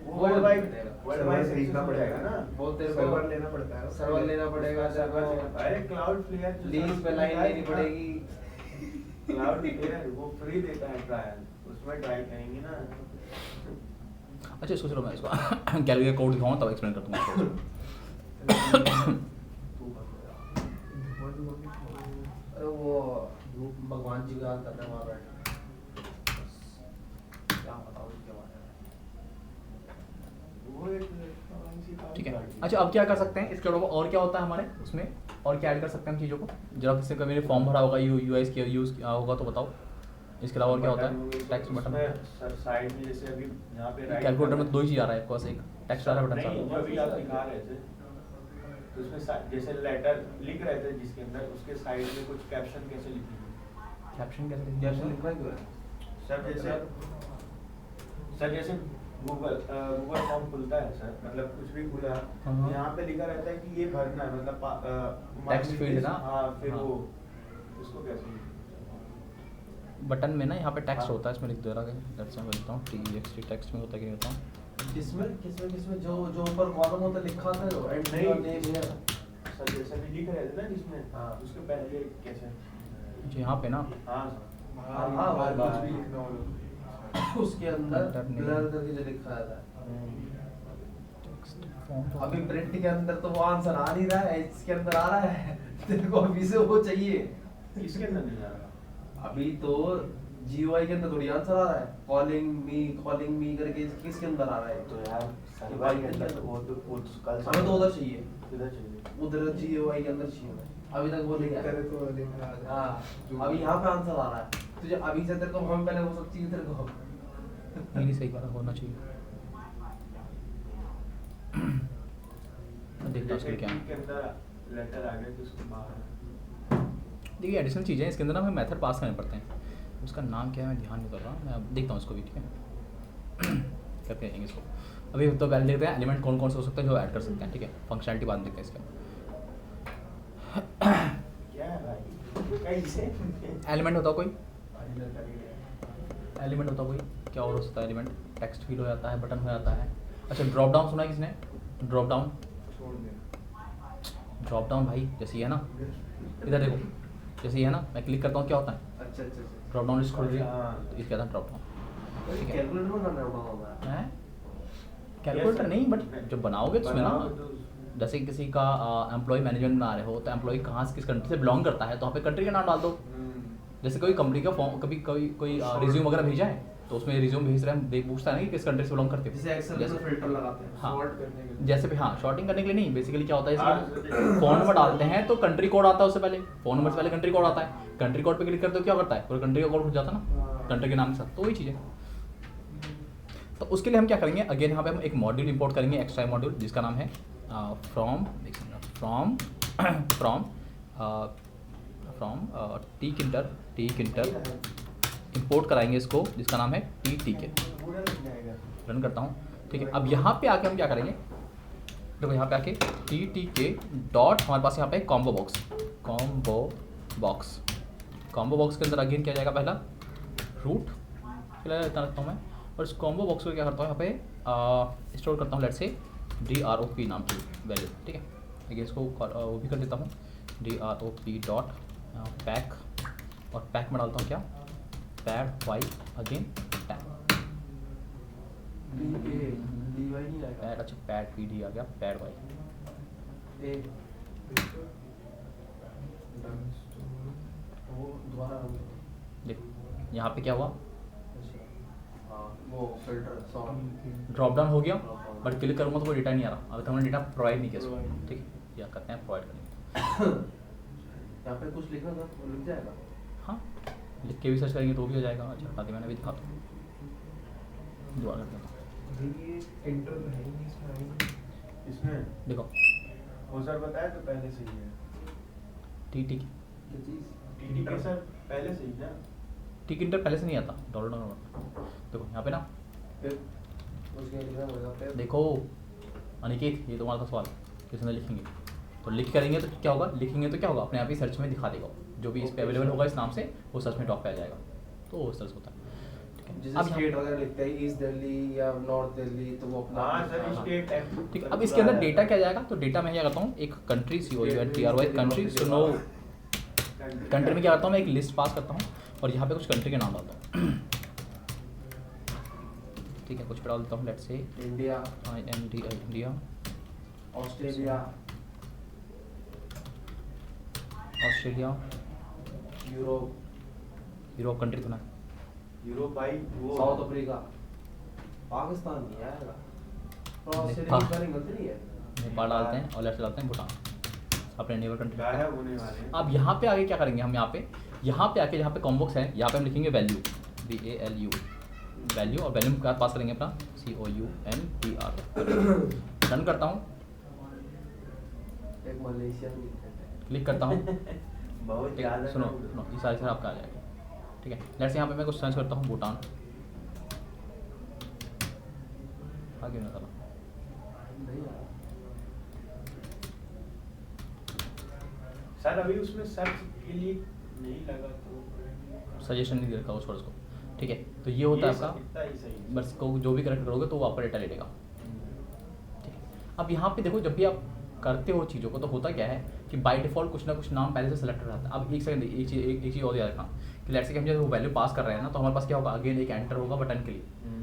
world wide server खरीदना पड़ेगा ना। वो तेरे को सर्वर लेना पड़ता है। सर्वर लेना पड़ेगा, सर्वर तेरे को अरे क्लाउड फ्लेयर लीज पे लाइन लेनी पड़ेगी। क्लाउड फ्लेयर वो फ्री देता है ट्रायल, उसमें ट्राई करेंगे ना। अच्छा इसको चलो मैं इसको कैलकुलेटर कोड दिखाऊँ तब एक्सप्लेन कर दूँगा। अरे वो भगवान जी का करना है वहाँ बैठ, क्या बताऊँ उसके बारे में। वो एक ठीक है। अच्छा अब क्या कर सकते हैं इसके अलावा, और क्या होता है हमारे उसमें, और क्या ऐड कर सकते हैं हम चीज़ों को? जरा किसी का मेरे फॉर्म भरा होगा, यूआईस किया यूज़ किया होगा तो बताओ। इसके अलावा और क्या होता है? टेक्स्ट बटन, सर साइड में जैसे अभी यहाँ पे राइट कैलकुलेटर में दो ही चीज़ आ रहा है, बस एक टेक्स्ट आ रहा है, बटन आ नहीं, रहा जो अभी आप दिखा रहे थे तो उसमें जैसे लेटर लिख रहे थे जिसके अंदर उसके साइड में कुछ कैप्शन कैसे लिखेंगे? है। कैप्शन कैसे कैसे लिखना क्यों है? सर जैसे गूगल फॉर्म खुलता है सर, मतलब कुछ भी खुला हाँ। यहाँ पे लिखा रहता है कि ये भरना है, मतलब Text field ना? हाँ फिर हाँ। वो उसको कैसे बटन में ना यहाँ पे टेक्स्ट हाँ। होता है, इसमें लिख दे रहा है, लेट्स से मैं लिखता हूँ TXT, टेक्स्ट में होता है, क्या लिखता हूँ? किसमें जो ऊपर कॉलम होता है लिखा था जो एंड नहीं। नेम है। सर जैसे भी लिख रहे थे ना जिसमें हाँ। उसके पहले कैसे अच्छा यहाँ पे ना हाँ हाँ, हाँ, बाहर बाहर। कुछ भी लिखना हो उसके अंदर Enter name। ब्लर करके जो लिखा रहता है। टेक्स्ट फॉन्ट अभी प्रिंट के अंदर तो वो आंसर आ नहीं रहा है, इसके अंदर आ रहा है। तेरे को अभी से वो चाहिए। इसके अंदर नहीं आ रहा। अभी तो GUI के अंदर थोड़ी आंसर आ रहा है, कॉलिंग मी करके किसके अंदर आ रहा है? तो यार सर्वर के अंदर तो वो तो कल हमें तो उधर चाहिए, किधर चाहिए? उधर GUI के अंदर चाहिए। अभी तक वो नहीं करे आया। तो लिख रहा है। हाँ, अभी यहाँ पे आंसर आ रहा है। तुझे अभी से तेरे को हम पहले हो सकती है तेरे को। नहीं सही बात होना चाहिए। देखता हूँ इसके क्या है। के अंदर लेटर आ गया तो उसको बाहर देखिए एडिशनल चीज़ें हैं इसके अंदर ना, हमें मेथड पास करने पड़ते हैं। उसका नाम क्या है मैं ध्यान नहीं कर रहा, मैं अब देखता हूँ इसको भी, ठीक है। करते हैं इसको अभी, तो पहले देखते हैं एलिमेंट कौन कौन से हो सकते हैं जो ऐड कर सकते हैं, ठीक है। फंक्शनलिटी बाद में देखते हैं इसके। क्या है भाई? कैसे एलिमेंट होता कोई, एलिमेंट होता कोई, क्या और हो सकता है एलिमेंट? टेक्स्ट फील्ड हो जाता है, बटन हो जाता है। अच्छा ड्रॉप डाउन सुना है किसने? ड्रॉप डाउन, छोड़ दे। ड्रॉप डाउन भाई जैसे ये है ना, इधर देखो जैसे ये है ना, मैं क्लिक करता हूँ क्या होता है? अच्छा अच्छा अच्छा। ड्रॉप डाउन लिस्ट खोल रही है, हाँ। तो इसके आता है ड्रॉप डाउन। ठीक है, कैलकुलेटर में करना होगा। हैं? कैलकुलेटर नहीं, बट जब बनाओगे तो उसमें ना, बनाओगे तो जैसे किसी का एम्प्लॉय मैनेजमेंट बना रहे हो, तो एम्प्लॉय कहाँ से किस कंट्री से बिलोंग करता है, तो वहाँ पे कंट्री का नाम डाल दो। जैसे कोई कंपनी का फॉर्म, कभी कोई रिज्यूम वगैरह भेजा है, तो उसमें रिज्यूम भेज रहे हैं, देख पूछता है ना कि किस कंट्री से बिलोंग करते हो। जैसे एक्सेल में फिल्टर लगाते हैं हाँ। सॉर्ट करने के लिए। जैसे भी हाँ, शॉर्टिंग करने के लिए नहीं, बेसिकली क्या होता है हाँ, इसमें फोन नंबर डालते हैं तो कंट्री कोड आता है उससे पहले, फोन नंबर से पहले कंट्री कोड आता है, कंट्री कोड पे क्लिक करते हो क्या करता है, पूरा कंट्री का कोड खुल जाता है ना हाँ। कंट्री के नाम के साथ, तो वही चीज़ है। तो उसके लिए हम क्या करेंगे, अगेन यहाँ पे हम एक मॉड्यूल इंपोर्ट करेंगे, एक्स्ट्रा मॉड्यूल जिसका नाम है फ्रॉम टीकिंटर इंपोर्ट कराएंगे इसको, जिसका नाम है TTK। पूरा लग जाएगा। रन करता हूँ, ठीक है। अब यहाँ पे आके हम क्या करेंगे, देखो यहाँ पे आके TTK डॉट, हमारे पास यहाँ पे कॉम्बो बॉक्स के अंदर अगेन क्या जाएगा, पहला रूट फिलहाल इतना रखता हूँ मैं, और इस कॉम्बो बॉक्स को क्या करता हूँ यहाँ पे स्टोर करता हूँ, लेट से DROP नाम की वैल्यू, ठीक है। अगेन इसको वो भी कर देता हूँ DROP डॉट पैक, और पैक में डालता हूँ क्या, pad Y, again pad, DY नहीं आएगा। पैड, अच्छा पैड PD आ गया, पैड वाई। ए वो दोबारा रन करो। देखो यहाँ पे क्या हुआ, हाँ वो फिल्टर सॉर्ट। ड्रॉप डाउन हो गया, बट क्लिक करूँगा तो कोई डेटा नहीं आ रहा, अभी तो हमने डेटा प्रोवाइड नहीं किया इसको, Provide। ठीक है, या करते हैं प्रोवाइड करेंगे। यहाँ पे कुछ लिखना था वो लिख जाएगा। हाँ, लिख के भी सर्च करेंगे तो भी हो जाएगा। अच्छा हटा दिया मैंने, भी दिखा दो, दोबारा कर देता हूँ। ये इंटर है ही नहीं इसमें। इसमें देखो वो सर बताया तो पहले से ही है। ठीक क्या चीज़? TTK सर पहले से ही ना। ठीक इंटर पहले से नहीं आता, डाउनलोड देखो यहाँ पे ना, फिर उसके लिखना पड़ेगा फिर। देखो अनिकेत, ये तुम्हारा था सवाल, किस अंदर लिखेंगे, तो लिख करेंगे तो क्या होगा, लिखेंगे तो क्या होगा, अपने आप ही सर्च में दिखा देगा, जो भी इस पे अवेलेबल होगा इस नाम से वो सर्च में टॉप पे आ जाएगा, तो वो सर्च होता है, ठीक है। जैसे अब स्टेट वगैरह लिखते हैं ईस्ट दिल्ली या नॉर्थ दिल्ली, तो वो अपना हाँ सर हाँ। स्टेट है। ठीक है, अब इसके अंदर डेटा क्या जाएगा, तो डेटा मैं क्या करता हूँ, एक कंट्री COUNTRY कंट्री, सुनो कंट्री में क्या करता हूँ मैं, एक लिस्ट पास करता हूँ और यहाँ पे कुछ कंट्री के नाम डालता हूँ, ठीक है, कुछ पे डाल देता हूँ, let's say India, India, Australia, Australia, Europe country तो ना, यूरोप भाई वो साउथ अफ्रीका, पाकिस्तान नहीं आएगा, तो ऑस्ट्रेलिया की स्पेलिंग गलती नहीं है। नेपाल डालते हैं और लेट्स डालते हैं भूटान, अपने नेबर कंट्री। गायब होने वाले हैं। अब यहाँ पे आगे क्या करेंगे हम, यहाँ पे आके जहाँ पे कॉम्बोक्स है, यहाँ पे हम लिखेंगे वैल्यू, VALU वैल्यू, और वैल्यू का पास करेंगे अपना COUNTR, रन करता हूँ, एक मलेशिया में लिखते हैं। क्लिक करता हूँ, बहुत ज्यादा सुनो ये सारे सर आपका आ जाएगा, ठीक है। लेट्स यहाँ पे मैं कुछ सर्च करता हूँ, भूटान, आगे ना चला, नहीं आया। सर अभी उसमें सर्च के लिए नहीं लगा तो सजेशन नहीं देगा उस वर्ड्स को, ठीक है। तो ये होता है आपका, इतना ही सही है। बस को जो भी करेक्ट करोगे तो वो आपका डेटा ले लेगा, ठीक है। अब यहाँ पे देखो, जब भी आप करते हो चीज़ों को, तो होता क्या है कि बाय डिफॉल्ट कुछ ना कुछ नाम पहले से सेलेक्ट रहता है। अब एक सेकंड, एक चीज़ और याद रखना कि लेट्स से कि हम जब वो वैल्यू पास कर रहे हैं ना, तो हमारे पास क्या होगा, अगेन एक एंटर होगा बटन के लिए,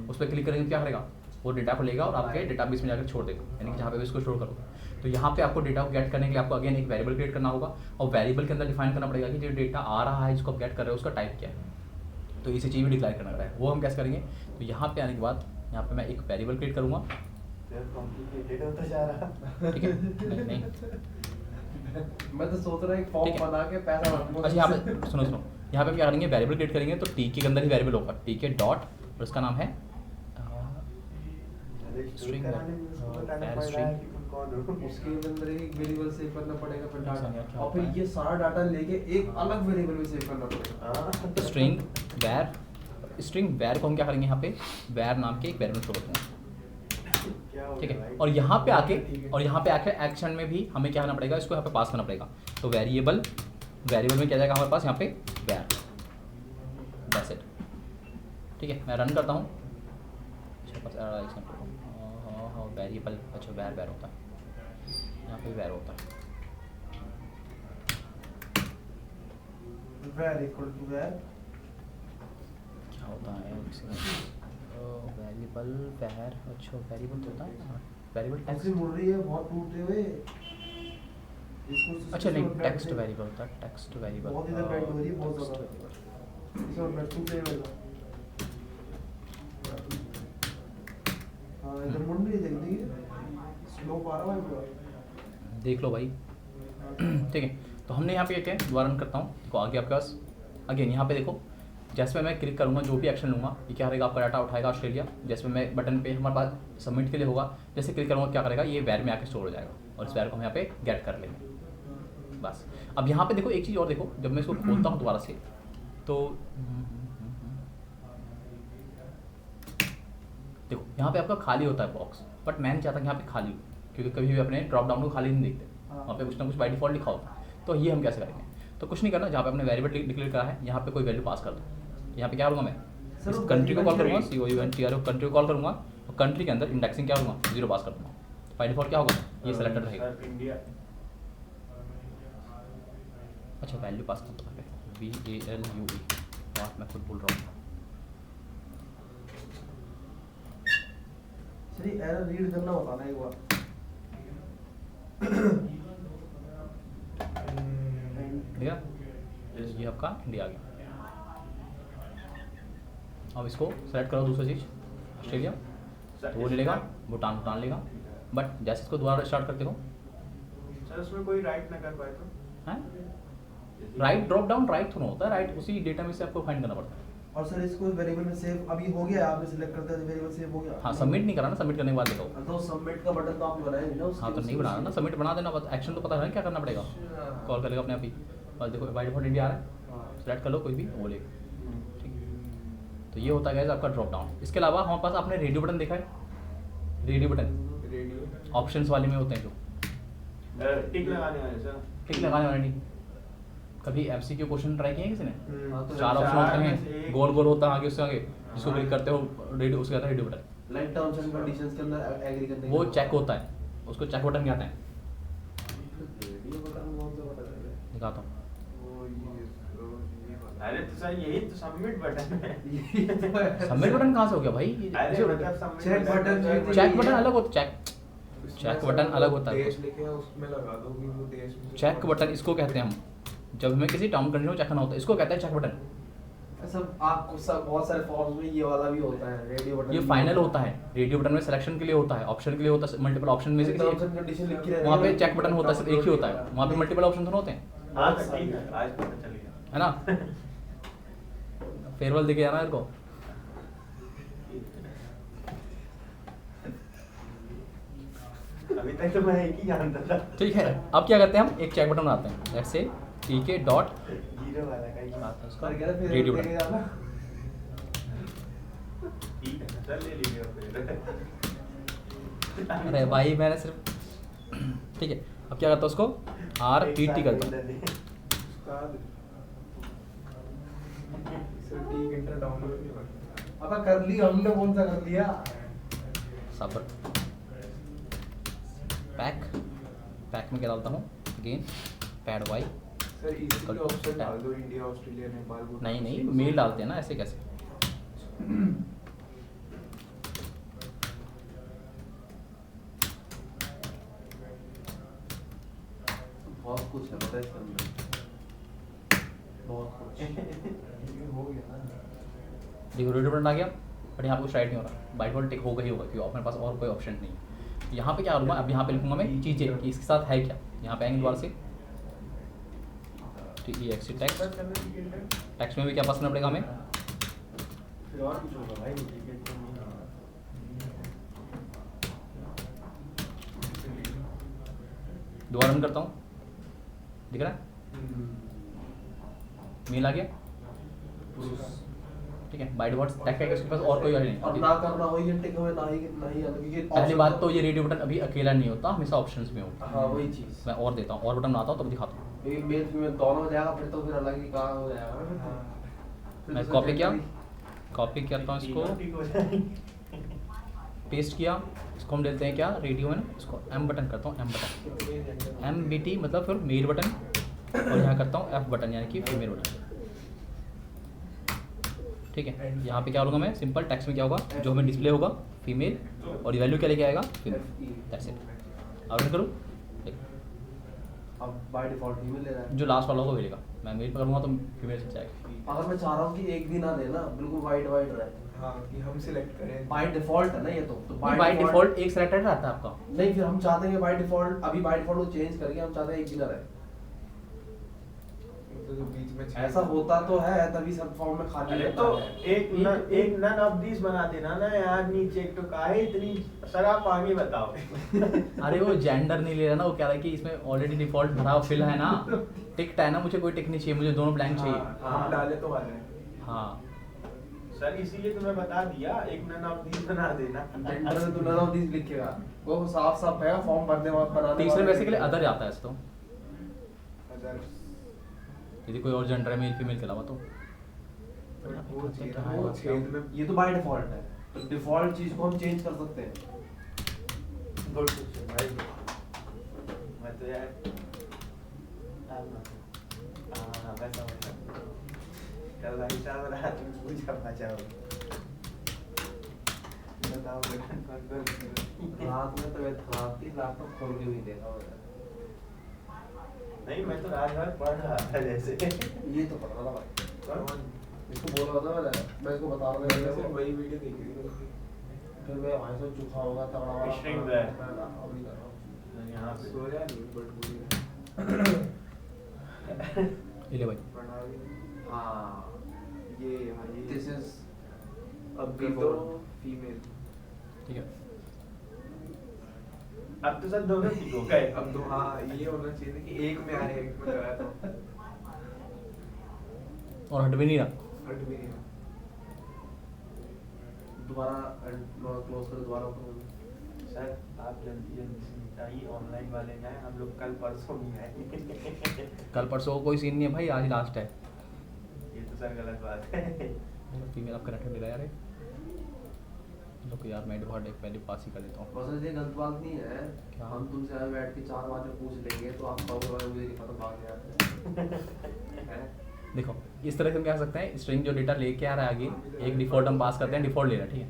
उस पर क्लिक करेंगे तो क्या करेगा, वो डेटा को लेगा और आपके डेटाबेस में जाकर छोड़ देगा, यानी कि जहाँ पे भी इसको स्टोर करोगे। तो यहाँ पे आपको डेटा को गेट करने के लिए आपको अगेन एक वेरिएबल क्रिएट करना होगा, और वेरिएबल के अंदर डिफाइन करना पड़ेगा कि जो डेटा आ रहा है जिसको आप गेट कर रहे हो उसका टाइप क्या है, तो इसी चीज़ में डिक्लेयर करना है, वो हम कैसे करेंगे। तो यहाँ पे आने के बाद यहाँ पे मैं एक वेरिएबल क्रिएट करूँगा, कॉम्प्लिकेटेड होता जा रहा। ठीक है, नहीं मैं तो सोच रहा हूँ एक फॉर्म ठीक है। बना के पैसा रखूंगा। अच्छा यहाँ पे सुनो, यहाँ पे हम क्या करेंगे, वेरिएबल क्रिएट करेंगे, तो TK के अंदर ही वेरिएबल होगा, TK डॉट, और उसका नाम है स्ट्रिंग कराने में उसको बताना पड़ रहा है कि तुम कौन हो। उसके अंदर एक वेरिएबल सेव करना पड़ेगा, फिर समझ गया डाटा, क्या और होता फिर है। ये सारा डाटा लेके एक अलग वेरिएबल में सेव करना पड़ेगा। हाँ। स्ट्रिंग वैर को हम क्या करेंगे, यहाँ पे वैर नाम के एक वेरिएबल स्टोर करते हैं, क्या हो ठीक गया है। भाई? और यहाँ पे आके एक्शन में भी हमें क्या करना पड़ेगा, इसको यहाँ पे पास करना पड़ेगा, तो वेरिएबल वेरिएबल में क्या जाएगा हमारे पास यहाँ पे वैर, दैट्स इट। ठीक है, मैं रन करता हूँ। वेरिएबल, अच्छा वैर होता है, यहाँ पे वैर होता है। वैर इक्वल टू वैर क्या होता है वेरिएबल वैर, अच्छा वेरिएबल तो होता है ना, वेरिएबल ऐसे टेक्स्ट, मुड़ रही है बहुत टूटते हुए। अच्छा नहीं टेक्स्ट वेरिएबल होता है, टेक्स्ट वेरिएबल बहुत इधर बैंड हो रही है बहुत टेक्स्ट ज्यादा। वेरिएबल। इसमें मैं टूटे हुए हाँ इधर मुड़ रही है जल्दी, स्लो पा रहा है पूरा। देख लो भाई। ठीक है, तो हमने यहाँ पे क्या है, दोबारा रन करता हूँ। देखो आगे आपके पास अगेन यहाँ पे देखो, जैसे मैं क्लिक करूँगा जो भी एक्शन लूँगा ये क्या करेगा, आपका डाटा उठाएगा ऑस्ट्रेलिया। जैसे मैं बटन पे हमारे पास सबमिट के लिए होगा, जैसे क्लिक करूँगा क्या करेगा, ये वैर में आके स्टोर हो जाएगा और इस वैर को हम यहाँ पे गेट कर लेंगे बस। अब यहाँ पे देखो एक चीज़ और देखो, जब मैं इसको खोलता हूँ दोबारा से तो देखो यहाँ पे आपका खाली होता है बॉक्स, बट मैं नहीं चाहता कि यहाँ पे खाली हो, क्योंकि कभी भी अपने ड्रॉप डाउन को खाली नहीं देखते, वहाँ पे कुछ ना कुछ बाय डिफॉल्ट लिखा होता है। तो ये हम कैसे करेंगे, तो कुछ नहीं करना, जहाँ पे अपने वेरिएबल डिक्लेयर करा है यहाँ पे कोई वैल्यू पास कर दो। यहाँ पे क्या करूँगा, मैं इस कंट्री को कॉल करूँगा, COUNTRY कंट्री को कॉल करूँगा और कंट्री के अंदर इंडेक्सिंग क्या करूँगा, 0 पास कर दूँगा। बाय डिफॉल्ट क्या होगा, ये सेलेक्टेड रहेगा। इंडिया। अच्छा वैल्यू पास करता है VALUE, बात मैं खुद बोल रहा हूँ। सही एरर रीड करना बताना एक बार। ठीक है, ये आपका इंडिया आ गया। अब इसको सेलेक्ट करो दूसरी चीज़, ऑस्ट्रेलिया, तो वो ले लेगा, भूटान लेगा। बट जैसे इसको दोबारा स्टार्ट करते हो, सर उसमें कोई राइट ना कर पाए तो हैं राइट ड्रॉप डाउन राइट थोड़ा होता है, राइट उसी डेटा में से आपको फाइंड करना पड़ता है। और सर इसको वेरिएबल में सेव अभी हो गया, आपने सिलेक्ट करते हैं वेरिएबल सेव हो गया। हाँ सबमिट नहीं करा ना, सबमिट करने के बाद देखो। तो सबमिट का बटन तो आप बनाएंगे ना उसके हाँ तो नहीं बनाना ना, सबमिट बना देना, बस एक्शन तो पता है क्या करना पड़ेगा, कॉल करेगा अपने आप ही। बस देखो बाय डिफॉल्ट इंडिया आ रहा है, सेलेक्ट कर लो कोई भी, वो लेगा। ठीक है, तो ये होता है गाइस आपका ड्रॉप डाउन। इसके अलावा हमारे पास आपने रेडियो बटन देखा है, रेडियो बटन रेडियो ऑप्शंस वाले में होते हैं जो टिक लगाने वाले सर। टिक लगाने वाले नहीं। कभी MCQ क्वेश्चन ट्राई किए किसी ने, हाँ, तो 4 ऑप्शन होते हैं, गोल गोल होता है आगे उससे आगे, जिसको क्लिक करते हो रेडियो, उसके आता है radio button, like terms and conditions के अंदर एग्री करने वो चेक होता है, उसको चेक बटन कहते हैं। रेडियो बटन कौन सा बटन है? दिखाता हूँ, अरे तो सर यही तो सबमिट बटन है। सबमिट बटन कहाँ से हो गया भाई, अरे मतलब सबमिट चेक बटन जो है, चेक बटन अलग होता है, चेक बटन अलग होता है। देश लिखे हैं उसमें लगा दो कि वो देश में से चेक बटन इसको कहते हैं हम, जब हमें किसी टर्म कंडीशन को चेक करना होता है इसको कहते हैं चेक बटन। सब आपको सब बहुत सारे फॉर्म्स में ये वाला भी होता है रेडियो बटन। ये फाइनल होता है, रेडियो बटन में सिलेक्शन के लिए होता है, ऑप्शन के लिए होता है, मल्टीपल ऑप्शन में से टर्म्स किसी एंड कंडीशन लिखी रहती है। वहाँ पे चेक बटन होता है, सिर्फ एक ही होता है, वहाँ पे मल्टीपल ऑप्शन थोड़ा होते हैं, हाँ तो ठीक है, आज पता चल गया। है ना। फेयरवेल देके जाना मेरे को। अभी तक तो मैं एक ही जानता था, ठीक है, अब क्या करते हैं हम, एक चेक बटन बनाते हैं, let's say TK dot zero वाला का ही बात है। पर कह रहा फिर रेडियो देखे बटन। जाना। ठीक है सर, ले लीजिए फिर। अरे भाई मैंने सिर्फ ठीक है, अब क्या करता हूँ उसको RTT करता हूँ। उसका सर ठीक इंटर डाउनलोड नहीं हुआ। अब कर लिया हमने, कौन सा कर लिया? सबर पैक में क्या डालता हूँ, अगेन पैड वाई, सर इसी के ऑप्शन डाल दो, इंडिया ऑस्ट्रेलिया नेपाल भूटान। नहीं मेल डालते हैं ना, ऐसे कैसे। बहुत कुछ है पता है इसके अंदर, बहुत कुछ। ये हो गया ना। देखो रेडियो बटन आ गया, बट यहाँ पे कुछ राइट नहीं हो रहा, बाय डिफॉल्ट टिक होगा ही होगा क्योंकि अपने पास और कोई ऑप्शन नहीं है। यहाँ पे क्या करूँगा, अब यहाँ पे लिखूंगा मैं चीज़ें कि इसके साथ है क्या, यहाँ पे आएंगे दोबारा से TEXT टेक्स्ट, टेक्स्ट में भी क्या पास करना पड़ेगा हमें, फिर और कुछ होगा भाई, टिकट तो नहीं है। दोबारा रन करता हूँ, दिख रहा है मेल आ गया। ठीक है, बाय डिफॉल्ट टैग है उसके पास और कोई नहीं। और ना करना हो ये टिक हमें ना ही क्योंकि पहली बात तो ये रेडियो बटन अभी अकेला नहीं होता, हमेशा ऑप्शंस में होता है। हाँ वही चीज। मैं और देता हूँ, और बटन बनाता हूँ तब दिखाता हूँ। ये मेल फीमेल दोनों हो जाएगा, फिर तो फिर अलग ही कहाँ हो जाएगा ना फिर तो। फिर मैं तो कॉपी किया, gender कॉपी करता हूँ इसको, ठीक हो जाएगी। पेस्ट किया, इसको हम लेते हैं क्या रेडियो में, इसको एम बटन करता हूँ, M button, M B T मतलब फिर मेल बटन, और यहाँ करता हूँ एफ बटन यानी कि फीमेल बटन। ठीक है, यहाँ पे क्या करूँगा मैं, सिंपल टेक्स्ट में क्या होगा, जो हमें डिस्प्ले होगा फीमेल, और ये वैल्यू क्या लेके आएगा, फीमेल। That's it. आउट करूँ, अब बाय डिफॉल्ट फीमेल ले रहा है। जो लास्ट वाला होगा वो लेगा, मैं मेल पर करूँगा तो फीमेल से जाएगा। अगर मैं चाह रहा हूँ कि एक भी ना देना, बिल्कुल वाइट वाइट रहे, हाँ कि हम सिलेक्ट करें बाय डिफॉल्ट है ना ये तो बाय डिफॉल्ट एक सेलेक्टेड रहता है आपका। नहीं, फिर हम चाहते हैं बाय डिफॉल्ट, अभी बाय डिफॉल्ट को चेंज करके हम चाहते हैं एक भी ना रहे। तो जो बीच में ऐसा होता तो है, तभी सब फॉर्म में खाली अरे रहता तो है। एक नन ऑफ दिस बना देना ना यार, नीचे एक तो काहे इतनी, सर आप आगे बताओ। अरे वो जेंडर नहीं ले रहा ना, वो कह रहा है कि इसमें ऑलरेडी डिफॉल्ट भरा हुआ फिल है ना, टिकट है ना, मुझे कोई टिक नहीं चाहिए, मुझे दोनों ब्लैंक चाहिए। हाँ। हम डाले तो वाले हाँ सर इसीलिए तो मैं बता दिया, एक नन ऑफ दिस बना देना। जेंडर में तो नन ऑफ दिस लिखेगा, वो साफ साफ है फॉर्म भरने वाला बनाने तीसरे वाला बेसिकली अदर आता है इसको, अदर यदि कोई और जेंडर है मेल फीमेल के अलावा तो। वो चीज हाँ, वो छेद में ये तो बाय डिफॉल्ट है, तो डिफॉल्ट चीज को हम चेंज कर सकते हैं। गुड क्वेश्चन भाई। मैं तो यार मैं समझ गया। कल भाई साहब रात में पूछा बचाओ, बताओ बेटा कौन कौन। रात में तबीयत खराब थी, लैपटॉप खोल के भी देखा हो जाए। नहीं मैं तो रात भर पढ़ रहा था जैसे। ये तो पता था भाई, कौन? इसको बोल रहा था मैं इसको बता रहा मैंने था सिर्फ वही वीडियो देखी थी उसकी। फिर मैं वहां से चुखा होगा तगड़ा वाला String मैं है। अभी कर रहा हूँ। यहाँ पे सोया नहीं बट पूरी ले भाई, पढ़ा भी हाँ, ये हाँ ये दिस इज अभी तो फीमेल ठीक है। अब तो सर दोनों ठीक हो गए। अब तो हाँ ये होना चाहिए था कि एक में आए एक में लगाया तो और हट भी नहीं रहा, हट भी नहीं रहा। दोबारा क्लोज कर, दोबारा ओपन कर। सर आप जल्दी जल्दी से निकालिए, ऑनलाइन वाले जाए, हम लोग कल परसों भी आएंगे। कल परसों कोई सीन नहीं है भाई, आज लास्ट है। ये तो सर गलत बात है। फीमेल आप कनेक्ट नहीं रहा यार, लोग यार मैं डिफॉल्ट एक पहले पास ही कर लेता हूँ। बस ये गलत बात नहीं है, क्या? हम तुमसे यहाँ बैठ के 4 बातें पूछ लेंगे तो आप कहोगे मुझे नहीं पता, भाग गया है। देखो इस तरह से हम क्या कर सकते हैं, स्ट्रिंग जो डेटा लेके आ रहा है आगे, एक डिफॉल्ट हम पास करते हैं, डिफॉल्ट ले रहा है, ठीक है।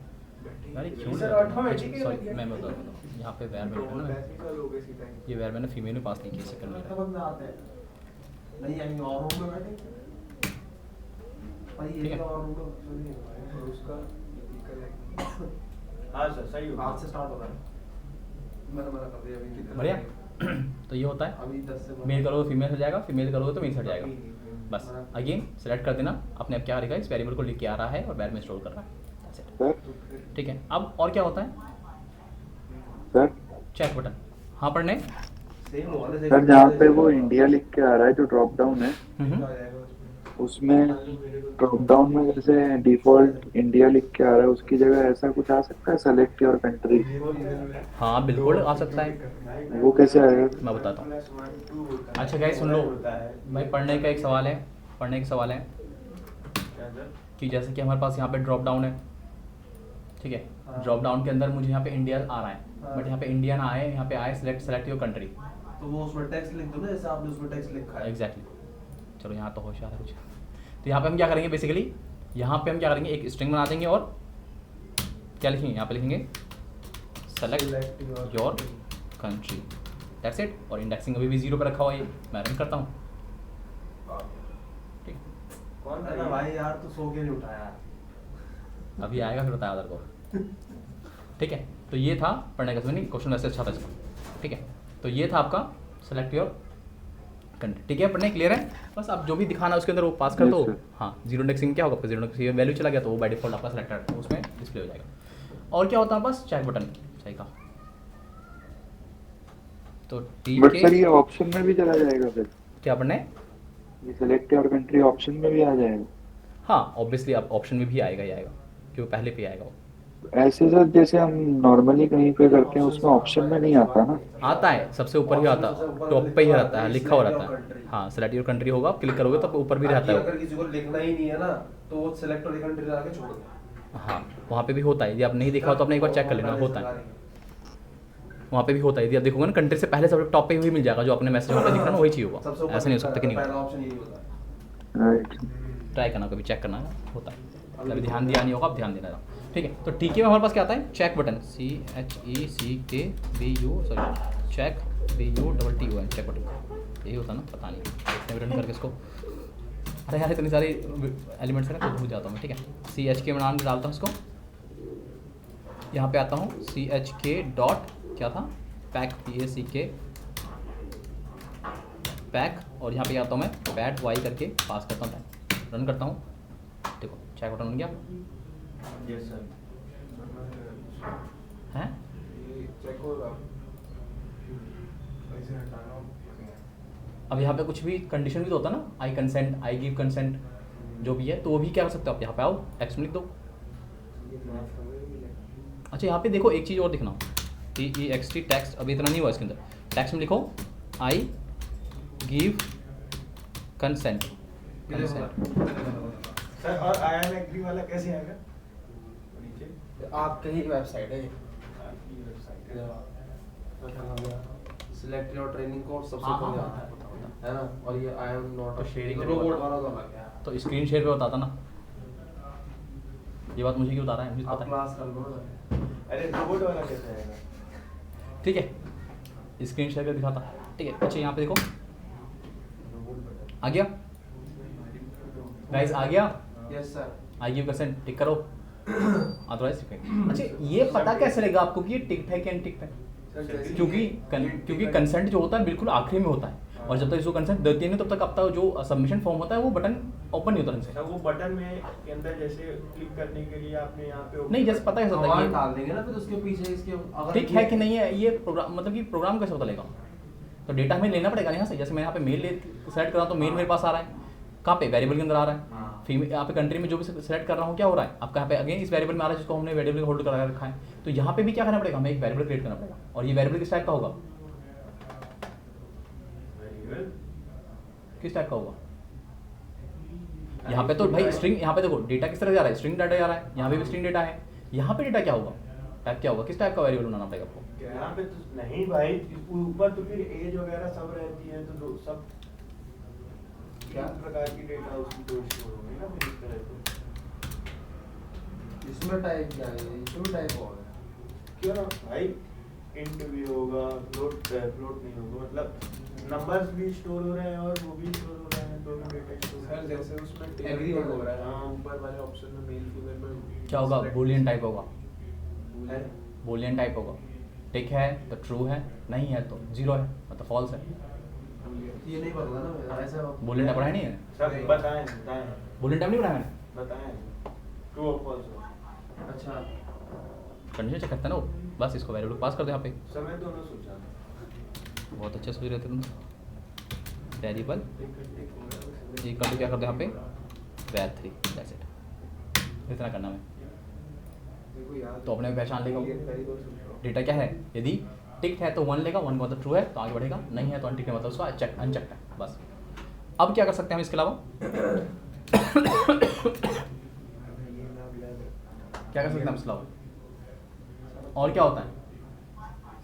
अरे क्यों सर, automatic ही सॉरी लग गया। मैं बता रहा हूँ, यहाँ पे वैर में ना, वैसे ही चालू हो गए इसी टाइम। ये वैर मैंने फीमेल में पास नहीं किया, सेकंड तो में बंदे आते हैं नहीं आएंगे, और रूम में बैठे भाई, ठीक ये है। तो और रूम में बच्चे नहीं है और उसका ethical है। हाँ सर सही हो आज से स्टार्ट हो रहा है, मैंने मना कर दिया अभी कितना बढ़िया। तो ये होता है, अभी 10 से मेल करोगे फीमेल हो जाएगा, फीमेल करोगे तो मेल से हट जाएगा। बस अगेन सेलेक्ट कर देना, अपने आप क्या करेगा, इस वेरिएबल को लिख के आ रहा है और बैर में स्टोर कर रहा है। That's it। तो फिर ठीक है, अब और क्या होता है, सर चेक बटन। हाँ पढ़ने। सेम होगा ना, सर जहाँ पे वो इंडिया लिख के आ रहा है जो ड्रॉप डाउन है, आ जाएगा उसमें। उसमें ड्रॉप डाउन में जैसे डिफॉल्ट इंडिया लिख के आ रहा है, उसकी जगह ऐसा कुछ आ सकता है, सेलेक्ट योर कंट्री, हाँ बिल्कुल आ सकता है, वो कैसे आएगा? मैं बताता हूँ। अच्छा अच्छा गाइस सुन लो, होता है भाई पढ़ने का एक सवाल है, पढ़ने का सवाल है क्या सर? कि जैसे कि हमारे पास यहाँ पे ड्रॉप डाउन है, ठीक है, हाँ। ड्रॉप डाउन के अंदर मुझे यहाँ पे इंडिया आ रहा है, हाँ। बट यहाँ पे इंडिया ना आए, यहाँ पे आए सेलेक्ट योर कंट्री। तो वो उसमें टेक्स्ट लिख दो ना, जैसे आपने उसमें टेक्स्ट लिखा है। एग्जैक्टली। चलो यहाँ तो होशियार है कुछ। तो यहाँ पे हम क्या करेंगे बेसिकली, यहाँ पे हम क्या करेंगे, एक स्ट्रिंग बना देंगे और क्या लिखेंगे, यहाँ पे लिखेंगे select your country, that's it. और इंडेक्सिंग अभी भी 0 पे रखा हुआ है, ये मैं रन करता हूँ, ठीक कौन था अरे ये? भाई यार तू सो के नहीं उठा यार। अभी आएगा फिर बताया उधर को। ठीक है, तो ये था पढ़ने का, नहीं क्वेश्चन वैसे अच्छा था इसका, ठीक है। तो ये था आपका सेलेक्ट योर कंट्री, ठीक है, पढ़ने क्लियर है। बस आप जो भी दिखाना है उसके अंदर वो पास कर Yes, दो। sir. हाँ, जीरो इंडेक्सिंग क्या होगा आपका, जीरो इंडेक्सिंग वैल्यू चला गया तो वो बाय डिफॉल्ट आपका सेलेक्टेड है, उसमें डिस्प्ले हो जाएगा। और क्या होता है बस चेक बटन, सही कहा। तो टी बट सर के ये ऑप्शन में भी चला जाएगा फिर, क्या पढ़ना है, ये सेलेक्ट योर कंट्री ऑप्शन में भी आ जाएगा? हाँ ऑब्वियसली आप ऑप्शन में भी आएगा ही आएगा, क्योंकि पहले पे आएगा वो। ऐसे सर जैसे हम नॉर्मली कहीं पे करते हैं उसमें ऑप्शन में नहीं आता ना। आता है, सबसे ऊपर ही आता है, टॉप पे ही रहता है, लिखा हुआ रहता है। हाँ, सेलेक्ट योर कंट्री होगा, आप क्लिक करोगे तब ऊपर भी रहता है अगर वो। किसी को लिखना ही नहीं है ना तो वो सिलेक्ट वाली कंट्री लगा के छोड़ दे। हाँ, वहाँ पे भी होता है, यदि आप नहीं देखा हो तो आपने एक बार चेक कर लेना, होता है वहाँ पे भी होता है। यदि आप देखोगे ना कंट्री से पहले सब टॉप पे वही मिल जाएगा, जो अपने मैसेज वहाँ पे दिख रहा है ना वही चाहिए सबसे होगा, ऊपर ऐसा नहीं हो सकता कि नहीं पहला होगा। ऑप्शन यही होता है। राइट। ट्राई करना, कभी चेक करना, होता है। अभी ध्यान दिया नहीं होगा, आप ध्यान देना। ठीक है, तो टीके में हमारे पास क्या आता है, check button, check BUTTON, check button, यही होता है ना, पता नहीं, देखते हैं रन करके इसको। अरे यार इतनी सारी एलिमेंट्स है ना, तो भूल जाता हूँ मैं। ठीक है, CHK में नाम डालता हूँ इसको, यहाँ पे आता हूँ CHK डॉट क्या था, पैक, PACK पैक, और यहाँ पे आता हूँ मैं पैट वाई करके पास करता हूँ, रन करता हूँ। देखो चेक बटन बन गया यस सर। है। चेक होगा ऐसे हटाना। अब यहाँ पे कुछ भी कंडीशन भी तो होता है ना, आई कंसेंट, आई गिव कंसेंट, जो भी है, तो वो भी क्या कर सकते हो आप, यहाँ पे आओ टेक्स्ट में लिख दो। अच्छा यहाँ पे देखो एक चीज़ और दिखना, TEXT टेक्स्ट, अभी इतना नहीं हुआ इसके अंदर, टेक्स्ट में लिखो आई गिव कंसेंट। सर और आई एम एग्री वाला कैसे आएगा नीचे? आपके ही वेबसाइट है, आपकी वेबसाइट है। सिलेक्ट योर ट्रेनिंग कोर्स सबसे हाँ, पहले हाँ, आता हाँ, है ना, और ये आई एम नॉट तो sharing में रोबोट बता- वाला तो अलग है। तो स्क्रीन शेयर पे बताता ना, ये बात मुझे क्यों बता रहा है, मुझे आप पता है। क्लास कर लो ना। अरे रोबोट वाला कैसे आएगा? ठीक है, स्क्रीन शेयर कर दिखाता। ठीक है, अच्छा यहाँ पे देखो आ गया गाइस, आ गया, yes sir. I give consent, tick करो, अदरवाइज अच्छा ये पता कैसे लगेगा आपको कि ये टिक है कि अनटिक है, क्योंकि कंसेंट जो होता है बिल्कुल आखिरी में होता है, और जब तक इसको कंसेंट देते नहीं तब तक आपका जो सबमिशन फॉर्म होता है वो बटन ओपन नहीं होता ढंग सर से। वो बटन में के अंदर जैसे क्लिक करने के लिए आपने यहाँ पे नहीं, जैसे पता कैसे होता है कमांड कि डाल देंगे ना, फिर उसके पीछे इसके अगर ठीक है कि नहीं है, ये प्रोग्राम मतलब कि प्रोग्राम कैसे पता लगेगा, तो डेटा हमें लेना पड़ेगा यहाँ से। जैसे मैं यहाँ पे मेल सेलेक्ट कर रहा हूँ तो मेल मेरे पास आ रहा है, कहाँ पे, वेरिएबल के अंदर आ रहा है। फीमेल यहाँ पे कंट्री में जो भी सेलेक्ट कर रहा हूँ क्या हो रहा है आपका, यहाँ पे अगेन इस वेरिएबल में आ रहा है जिसको हमने वेरिएबल होल्ड करा रखा है। तो यहाँ पे भी क्या करना पड़ेगा, हमें एक वेरिएबल क्रिएट करना पड़ेगा, और ये वेरिएबल किस टाइप का होगा, किस टाइप का होगा। यहाँ पे तो भाई स्ट्रिंग, यहाँ पे देखो डेटा किस तरह जा रहा है, स्ट्रिंग डाटा जा रहा है, यहाँ पे भी स्ट्रिंग डेटा है, यहाँ पे डेटा क्या होगा, टाइप क्या होगा, किस टाइप का वेरिएबल बनाना पड़ेगा आपको। यहाँ पे तो नहीं भाई, ऊपर तो फिर एज वगैरह सब रहती है, तो सब क्या प्रकार की डेटा उसकी तो स्टोर होगी ना फिर इस तरह से। इसमें टाइप क्या है, इसमें टाइप होगा क्यों ना भाई, इंट भी होगा, फ्लोट नहीं होगा, मतलब नंबर्स भी स्टोर हो रहे हैं और वो भी स्टोर हो रहे हैं, दोनों डेटा स्टोर सर जैसे उसमें Agree टेबल हो हो रहा रहा है। है, हाँ ऊपर वाले ऑप्शन में मेल फीमेल में क्या होगा, बूलियन टाइप होगा, है। बूलियन टाइप होगा, टिक है तो ट्रू है, नहीं है तो जीरो है, मतलब फॉल्स है। ये नहीं पता ना मेरा, ऐसा बूलियन टाइप पढ़ा नहीं है, सब बताएं बूलियन टाइप नहीं पढ़ा मैंने, बताएं ट्रू और फॉल्स। अच्छा कंडीशन चेक करता है ना वो, बस इसको वेरिएबल पास कर दो यहाँ पे, समय दोनों सोचा था। बहुत अच्छे सोच रहे थे तुम। वेरिएबल इक्वल टू क्या कर दो यहाँ पे, var3, दैट्स इट, इतना करना है। तो अपने पहचान लेगा डेटा क्या है, यदि टिक है तो 1 लेगा, 1 का मतलब ट्रू है तो आगे बढ़ेगा, नहीं है तो अनटिक है मतलब उसका अनचेक्ड है, बस। अब क्या कर सकते हैं हम इसके अलावा क्या कर सकते हैं हम इसके अलावा, और क्या होता है,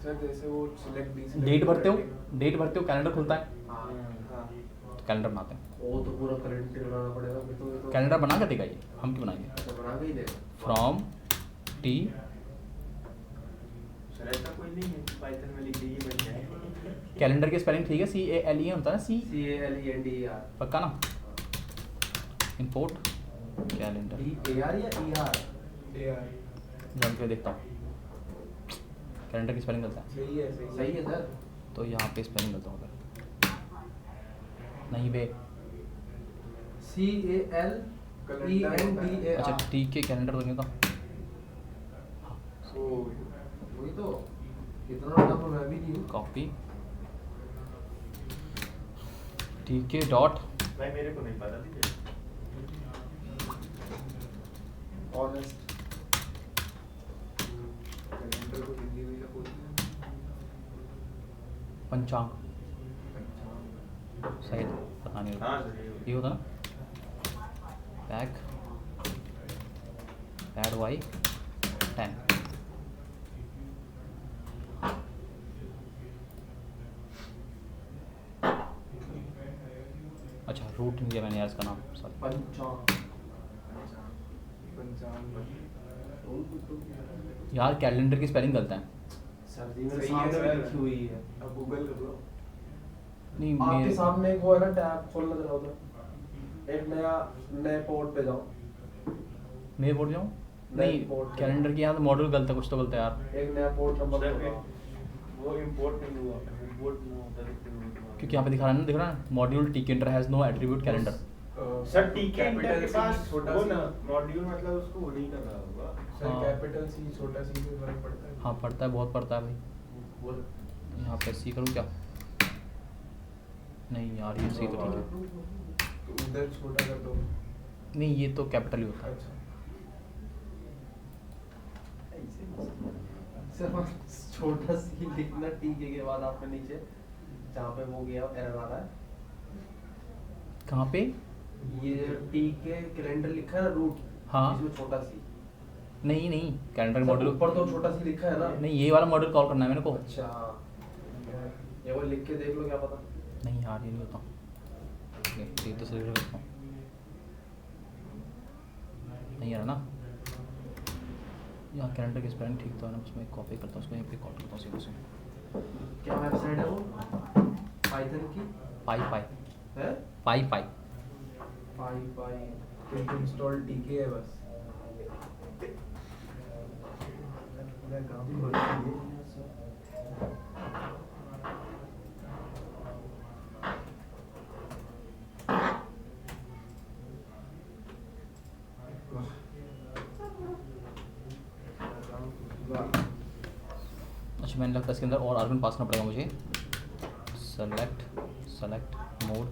सर जैसे वो सिलेक्ट डेट भरते हो कैलेंडर खुलता है, हाँ तो कैलेंडर बनाते हैं। वो तो पूरा कैलेंडर बनाना पड़ेगा फिर तो, ये तो कैलेंडर बना कर देगा ये, हम क्यों बनाएंगे, अच्छा बना के ही देगा। फ्रॉम टी, सर ऐसा कोई नहीं है, पाइथन में लिख दीजिए बन जाए। कैलेंडर की स्पेलिंग ठीक है, CALE होता है ना, C, CALENDER पक्का ना, इंपोर्ट कैलेंडर, EAR या ER यार जम के देखता हूँ कैलेंडर की स्पेलिंग करता है, सही है सही है सर। तो यहाँ पे स्पेलिंग करता हूँ फिर, नहीं बे, CALENDER अच्छा टी के कैलेंडर लगेगा, ओ वही तो, इतना टफ मैं भी नहीं हूँ। कॉपी टी के डॉट, भाई मेरे को नहीं पता दीजिए। ऑनेस्ट पंचांग सही था, पता नहीं हाँ सही है। ये होता ना पैक पैड वाई 10। अच्छा रूट नहीं दिया मैंने यार इसका नाम सॉरी। पंचांग यार कैलेंडर की स्पेलिंग गलत है। सर जी मेरे सही है सामने सर। लिखी हुई है। अब गूगल कर लो। नहीं आपके मेरे सामने एक वो है ना टैब खोलना जरा उधर, एक नए पोर्ट पे जाओ, मेरे बोर्ड जाऊँ नहीं, नहीं बोर्ड कैलेंडर की यहाँ तो मॉडल गलत है, कुछ तो गलत है यार। एक नया पोर्ट नंबर सर, लगाओ। वो इम्पोर्ट नहीं हुआ, इम्पोर्ट नहीं होता है। क्योंकि यहाँ पे दिखा रहा है ना, दिख रहा है module T calendar has no attribute calendar. Sir tkinter के पास छोटा वो सी ना मॉड्यूल मतलब उसको वो नहीं कर रहा होगा। सर हाँ। कैपिटल सी छोटा सी में फर्क पड़ता है। हाँ पढ़ता है, बहुत पढ़ता है भाई। बोल यहाँ पे सी करूँ क्या? नहीं यार ये सी तो ठीक है। तो उधर छोटा कर दो। नहीं ये तो कैपिटल ही होता है। अच्छा सर छोटा सी लिखना टीके के बाद आपके नीचे जहाँ पे वो गया एरर आ रहा है, कहाँ पे? ये टीके कैलेंडर लिखा है ना रूट, हाँ। इसमें छोटा सी नहीं नहीं कैलेंडर सर, मॉड्यूल ऊपर तो छोटा सी लिखा है ना। नहीं, ये वाला मॉड्यूल कॉल करना है मेरे को। अच्छा ये वो लिख के देख लो, क्या पता। नहीं यार ये नहीं होता। ये तो सही करता हूँ, नहीं है ना। यहाँ कैलेंडर की स्पेलिंग ठीक तो है ना, उसमें कॉपी करता हूँ उसको, यहीं पे कॉल करता हूँ सीधे से। क्या वेबसाइट है वो पाइथन की पाई पाई है? पाई पाई पाई इंस्टॉल टीके है बस। पूरा काम खोल दिए। अच्छा मैंने लगता है इसके अंदर और आर्गुमेंट पास करना पड़ेगा मुझे। सेलेक्ट मोड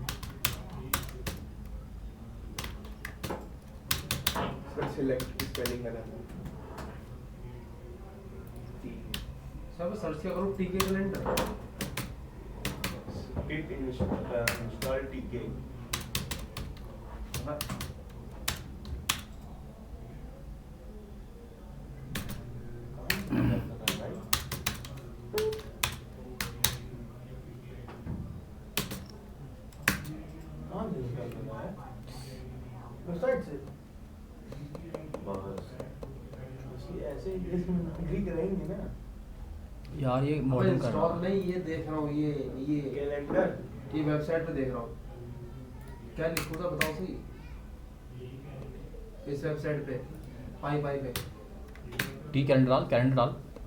सर सिलेक्ट की स्पेलिंग गलत है। सब सर्च क्या करूँ टीके calendar. Git install TK। Website से बस ऐसे इंग्लिश में नौकरी करेंगे ना। यार ये अबे मॉडल कर इंस्टॉल नहीं, ये देख रहा हूँ ये कैलेंडर ये वेबसाइट पे देख रहा हूँ। क्या लिखूंगा बताओ सही इस वेबसाइट पे पाई पे टी कैलेंडर डाल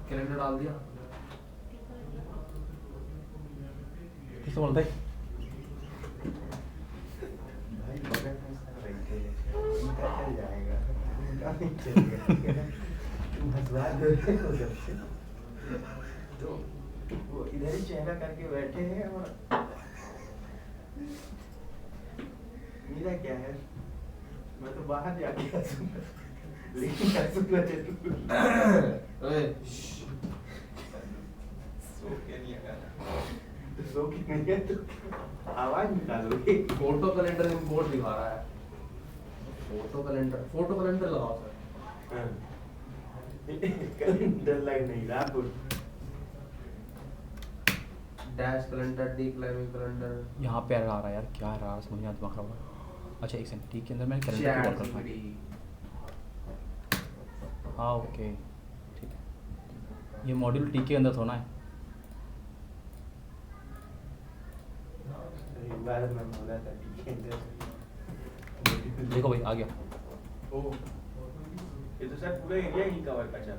कैलेंडर डाल दिया। किससे बोलता है? भाई बगल में सर बैठे हैं, उनका चल जाएगा, उनका नहीं चलेगा। भसवा दो उधर से, तो वो इधर ही चेहरा करके बैठे हैं। और मेरा क्या है, मैं तो बाहर जाके हंसूंगा, लेकिन हंसूंगा जरूर। ओए सो के नहीं आया, तो सो के नहीं है तो आवाज निकालोगे। फोटो कैलेंडर इंपोर्ट दिखा रहा है। फोटो कैलेंडर लगाओ सर। कैलेंडर लाइन नहीं रहा कुछ। डैश कैलेंडर डिक्लाइमिंग कैलेंडर यहाँ पे error आ रहा है यार, क्या error आ रहा है समझ में दिमाग खराब हो रहा है। अच्छा एक सेकंड, टी के अंदर मैंने कैलेंडर को कॉल करना है। हाँ ओके ठीक है, ये मॉड्यूल टी के अंदर थोड़ा है। एक बार मैं बोला था ठीक है। देखो भाई आ गया। ओ ये तो सर पूरा एरिया ही कवर कर जा।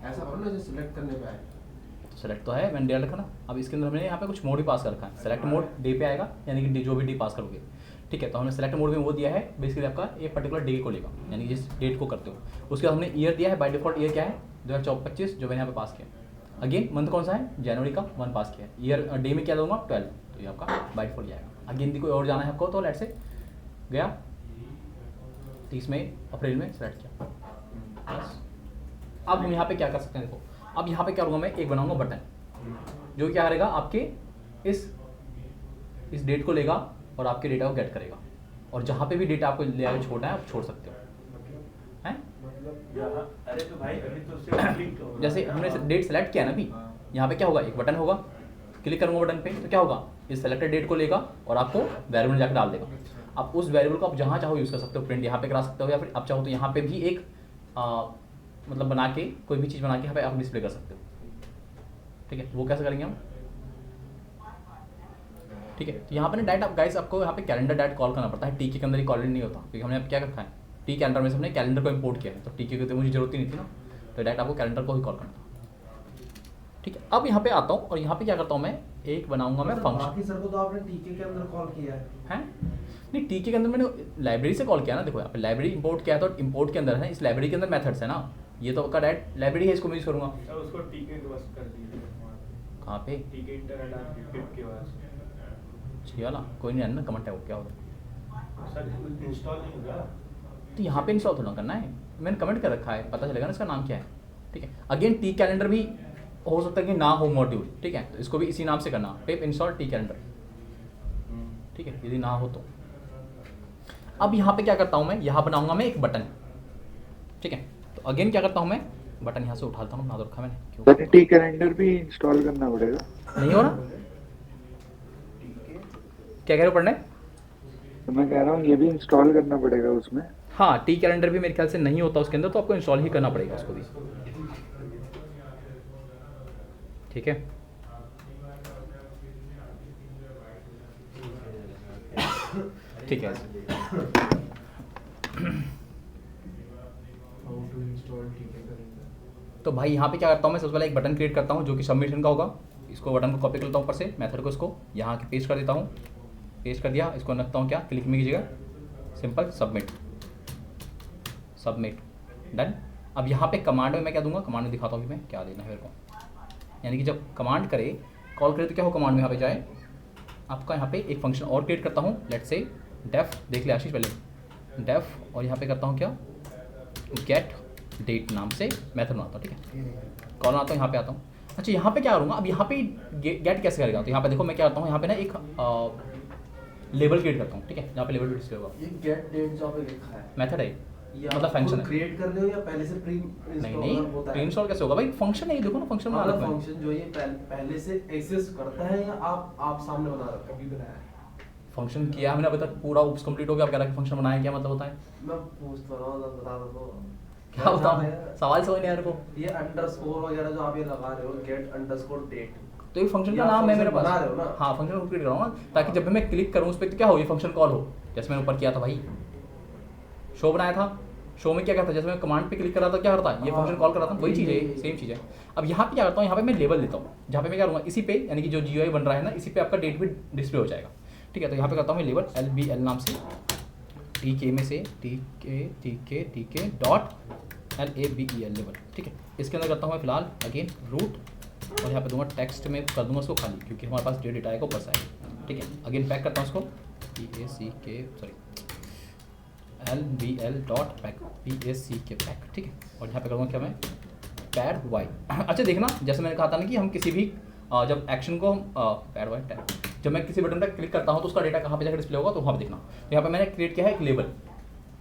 ऐसा करो ना, जैसे सिलेक्ट करने पे आए। तो सेलेक्ट तो है, मैंने डे रखा ना। अब इसके अंदर हमने यहाँ पे कुछ मोड भी पास कर रखा है। सेलेक्ट मोड डे पे आएगा, यानी कि जो भी डे पास करोगे। ठीक है, तो हमने सेलेक्ट मोड में वो दिया है बेसिकली आपका एक पर्टिकुलर डे को लेगा, यानी कि जिस डेट को करते हो। उसके बाद हमने ईयर दिया है, बाय डिफॉल्ट ईयर क्या है 2024-25 जो मैंने यहाँ पे पास किया। अगेन मंथ कौन सा है, जनवरी का 1 पास किया है। ईयर डे में क्या दूंगा 12, तो ये आपका बाय डिफॉल्ट जाएगा। अगेन यदि कोई और जाना है आपको तो लेट से गया 30 मई अप्रैल में सेलेक्ट किया बस। अब हम यहाँ पे क्या कर सकते हैं, देखो अब यहाँ पे क्या करूँगा मैं, एक बनाऊंगा बटन। जो क्या करेगा आपके इस डेट को लेगा और आपके डेटा को गेट करेगा, और जहाँ पे भी डेटा आपको ले आगे छोड़ना है आप छोड़ सकते हो हैं। मतलब यहाँ अरे तो भाई अभी तो सिर्फ क्लिक हो रहा जैसे है। हमने डेट सेलेक्ट किया ना अभी, यहाँ पे क्या होगा, एक बटन होगा, क्लिक करूँगा बटन पे तो क्या होगा, इस सेलेक्टेड डेट को लेगा और आपको वेरिएबल में जाकर डाल देगा। आप उस वेरिएबल को आप जहाँ चाहो यूज़ कर सकते हो, प्रिंट यहाँ पे करा सकते हो, या फिर आप चाहो तो यहाँ पे भी एक मतलब बना के कोई भी चीज़ बना के यहाँ पे आप डिस्प्ले कर सकते हो। ठीक है, वो कैसे करेंगे हम, ठीक है। तो यहाँ पे ना डायरेक्ट आप गाइस आपको यहाँ पे कैलेंडर डायरेक्ट कॉल करना पड़ता है, टीके के अंदर ही कॉल नहीं होता, क्योंकि हमने अब क्या रखा है, टी कैलेंडर में से हमने कैलेंडर को इंपोर्ट किया है, तो टीके की तो मुझे जरूरत ही नहीं थी ना, तो डायरेक्ट आपको कैलेंडर को ही कॉल करना था। ठीक है, अब यहाँ पे आता हूँ और यहाँ पे क्या करता हूँ मैं, एक बनाऊंगा मैं फंक्शन। बाकी सर को तो आपने टीके के अंदर कॉल किया है हैं नहीं, टीके के अंदर मैंने लाइब्रेरी से कॉल किया ना, देखो यहाँ पे लाइब्रेरी इंपोर्ट किया तो इंपोर्ट के अंदर है, इस लाइब्रेरी के अंदर मेथड्स है ना, ये तो आपका डायरेक्ट लाइब्रेरी है, इसको मैं यूज़ करूँगा। सर उसको टीके के बस कर दीजिए। कहाँ पे, टीके इंटरनेट गिफ्ट के बाद जी वाला कोई नहीं ना, कमेंट है वो क्या होगा सर इंस्टॉल नहीं होगा। तो यहाँ पे इंस्टॉल थोड़ा करना है, मैंने कमेंट कर रखा है, पता चलेगा ना इसका नाम क्या है। ठीक है, अगेन टी कैलेंडर भी हो सकता है कि ना हो मॉड्यूल, ठीक है, तो इसको भी इसी नाम से करना, पेप इंस्टॉल टी कैलेंडर, ठीक है, यदि ना हो तो। अब यहाँ पे क्या करता हूँ मैं, यहाँ बनाऊंगा मैं एक बटन, ठीक है, तो अगेन क्या करता हूँ मैं, बटन यहाँ से उठाता हूँ, बना तो रखा मैंने, क्यों सर टी कैलेंडर भी इंस्टॉल करना पड़ेगा? नहीं हो रहा, क्या कह रहे हो पढ़ने? तो मैं कह रहा हूँ ये भी इंस्टॉल करना पड़ेगा उसमें। हाँ, टी कैलेंडर भी मेरे ख्याल से नहीं होता उसके अंदर, तो आपको इंस्टॉल ही करना पड़ेगा उसको भी। ठीक है, ठीक है। तो भाई यहाँ पे क्या करता हूँ मैं, सबसे पहले एक बटन क्रिएट करता हूँ जो कि सबमिशन का होगा। इसको बटन को कॉपी कर लेता हूँ ऊपर से, मेथड को इसको यहाँ के पेस्ट कर देता हूँ, पेस्ट कर दिया, इसको रखता हूँ क्या, क्लिक में कीजिएगा, सिंपल सबमिट, सबमिट डन। अब यहाँ पे कमांड में मैं क्या दूंगा, कमांड में दिखाता हूँ कि मैं क्या देना है मेरे को, यानी कि जब कमांड करे, कॉल करे तो क्या हो, कमांड में यहाँ पे जाए, आपका यहाँ पे एक फंक्शन और क्रिएट करता हूँ, लेट्स से डेफ, देख ले आशीष पहले, डेफ, और यहाँ पे करता हूँ क्या, गेट डेट नाम से मेथड बनाता हूँ, ठीक है, कॉल बनाता हूँ, यहाँ पे आता हूँ। अच्छा, यहाँ पे क्या करूँगा, अब यहाँ पे गेट कैसे करेगा, तो यहाँ पे देखो मैं क्या करता हूँ, यहाँ पे ना एक लेबल क्रिएट करता हूँ, ठीक है, यहाँ पे लेबल डिस्प्ले होगा, ये गेट डेट जो आपने लिखा है मेथड है, ये मतलब फंक्शन है। क्रिएट कर रहे हो या पहले से प्री नहीं नहीं, प्री इंस्टॉल कैसे होगा भाई, फंक्शन है ये, देखो ना फंक्शन बना रखा है। फंक्शन जो ये पहले से एग्जिस्ट करता है या आप सामने बना रखा है, कभी बनाया है? फंक्शन किया हमने अभी तक, पूरा उप्स कंप्लीट हो गया, अब कह रहा है फंक्शन बनाया, क्या मतलब होता है, मैं पूछ तो रहा हूँ, बता दो क्या बताऊँ, सवाल समझ नहीं आ रहा को। ये अंडरस्कोर वगैरह जो आप ये लगा रहे हो, गेट अंडरस्कोर डेट, तो ये फंक्शन का ये आप नाम है मेरे function पास, बना रहे हो ना? हाँ फंक्शन को क्रिएट कराऊंगा, ताकि जब भी मैं क्लिक करूँ उस पर तो क्या हो, ये फंक्शन कॉल हो, जैसे मैंने ऊपर किया था भाई, शो बनाया था, शो में क्या करता है, जैसे मैं कमांड पे क्लिक कर रहा था क्या करता है, ये फंक्शन कॉल कर रहा था, वही चीज़ है, सेम चीज़ है। अब यहाँ पे क्या करता हूँ, यहाँ पे मैं लेबल देता हूँ, जहाँ पे मैं क्या करूँगा, इसी पे यानी कि जो GUI बन रहा है ना, इसी पे आपका डेट भी डिस्प्ले हो जाएगा, ठीक है। तो यहाँ पे करता हूँ मैं लेबल LBL नाम से, TK में से TK डॉट LABEL लेबल, ठीक है। इसके अंदर करता हूँ मैं फिलहाल अगेन रूट, और यहाँ पे दूंगा टेक्स्ट में कर दूंगा उसको खाली, क्योंकि हमारे पास डेटा आएगा ऊपर से आएगा, ठीक है। अगेन पैक करता हूँ उसको, LBL dot pack, PACK pack, ठीक है। और यहाँ पे करूँगा क्या मैं, पैड वाई। अच्छा देखना, जैसे मैंने कहा था ना कि हम किसी भी जब एक्शन को पैड वाई टैग, जब मैं किसी बटन पर क्लिक करता हूँ तो उसका डेटा कहाँ पे जाकर डिस्प्ले होगा, तो वहाँ पे देखना। तो यहाँ पे मैंने क्रिएट किया है एक लेबल,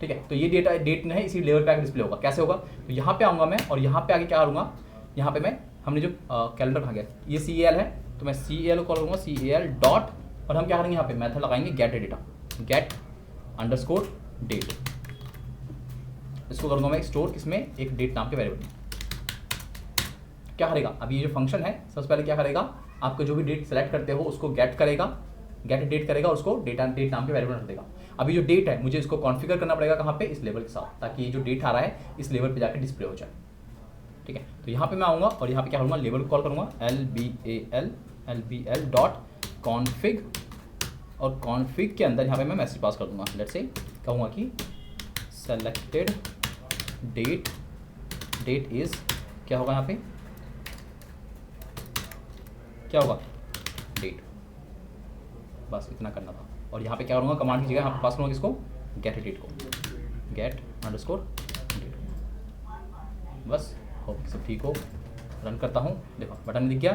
ठीक है, तो ये डेटा डेट है, इसी लेवल पे आकर डिस्प्ले होगा, कैसे होगा, तो यहाँ पे आऊँगा मैं, और यहाँ पे आगे क्या करूँगा, यहाँ पे मैं, हमने जो कैलेंडर कहा गया, ये CAL है, तो मैं CAL को कॉल करूँगा, CAL डॉट, और हम क्या करेंगे यहाँ पे मेथड लगाएंगे get data, get underscore date, इसको करूँगा मैं स्टोर, इसमें एक डेट नाम के वेरिएबल। क्या करेगा, अभी ये जो फंक्शन है, सबसे पहले क्या करेगा, आपको जो भी डेट सेलेक्ट करते हो उसको गेट करेगा, गेट डेट करेगा, उसको डेट नाम के वेरिएबल रख देगा। अभी जो डेट है मुझे इसको कॉन्फ़िगर करना पड़ेगा कहाँ पे, इस लेवल के साथ, ताकि ये जो डेट आ रहा है इस लेवल पे जाकर डिस्प्ले हो जाए, ठीक है। तो यहाँ पे मैं आऊँगा और यहाँ पे क्या करूँगा, लेवल को कॉल करूँगा LBL डॉट कॉन्फ़िग, और कॉन्फ़िग के अंदर यहाँ पे मैं मैसेज पास कर दूँगा, लेट्स से कहूँगा कि सेलेक्टेड डेट इज़, क्या होगा यहाँ पे, क्या होगा, डेट, बस इतना करना था। और यहाँ पे क्या करूँगा, कमांड की जगह यहाँ पे पास करूँगा किसको, गेट डेट को, गेट अंडरस्कोर डेट, बस होप सब ठीक हो। रन करता हूँ, देखो बटन दिख गया,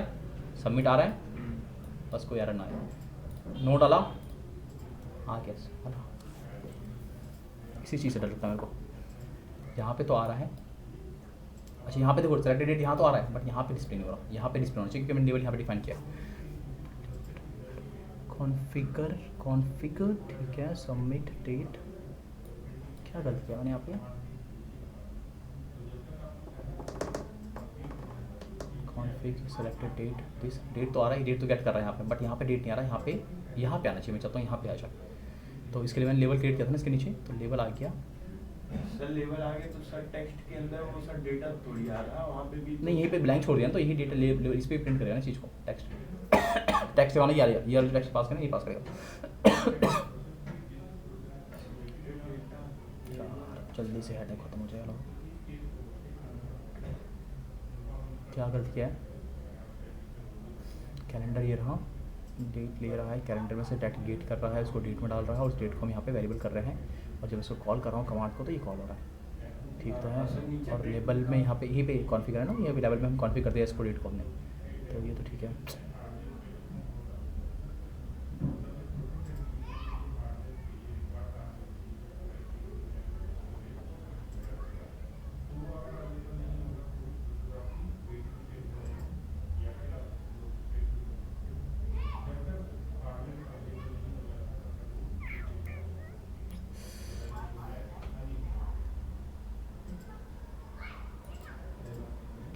सबमिट आ रहा है, बस कोई एरर ना आए। नो डाला, हाँ कैसे डाला, इसी चीज़ से डर लगता है मेरे को। यहाँ पे तो आ रहा है, अच्छा यहाँ पे देखो सेलेक्टेड डेट यहाँ तो आ रहा है, बट यहाँ पे डिस्प्ले नहीं हो रहा। यहाँ पे डिस्प्ले होना चाहिए क्योंकि मैंने लेवल यहाँ पे डिफाइन किया। कॉन्फ़िगर ठीक है, सबमिट डेट, क्या गलत किया मैंने यहाँ पे? Config selected date, this date तो आ रहा है, डेट तो गेट कर रहा है यहाँ पे, बट यहाँ पे डेट नहीं आ रहा है। यहाँ पे आना चाहिए, मैं चाहता हूँ यहाँ पे आ जाए। तो इसके लिए मैंने लेवल क्रिएट किया था ना इसके नीचे, तो लेवल आ गया। सर लेवल आ गया तो सर टेक्स्ट के अंदर वो सर डेटा थोड़ी आ रहा है वहाँ पे भी। नहीं, यहीं पे ब्लैंक छोड़ दिया ना, तो यही डेटा लेवल इस पे प्रिंट करेगा ना चीज़ को, टेक्स्ट वाला ये आ रहा है, ये टेक्स्ट पास करना, ये पास करेगा। जल्दी से हेड खत्म हो जाएगा। क्या गलत किया है? कैलेंडर ये रहा, डेट ले रहा है, कैलेंडर में से डेट कर रहा है, उसको डेट में डाल रहा है, और उस डेट को हम यहाँ पे वेरिएबल कर रहे हैं। और जब इसको कॉल कर रहा हूँ कमांड को, तो ये कॉल हो रहा है, ठीक तो है। और लेबल में यहाँ पे यहीं पे कॉन्फ़िगर है ना, ये लेवल में हम कॉन्फ़िगर कर दिया इसको, डेट को हमने, तो ये तो ठीक है।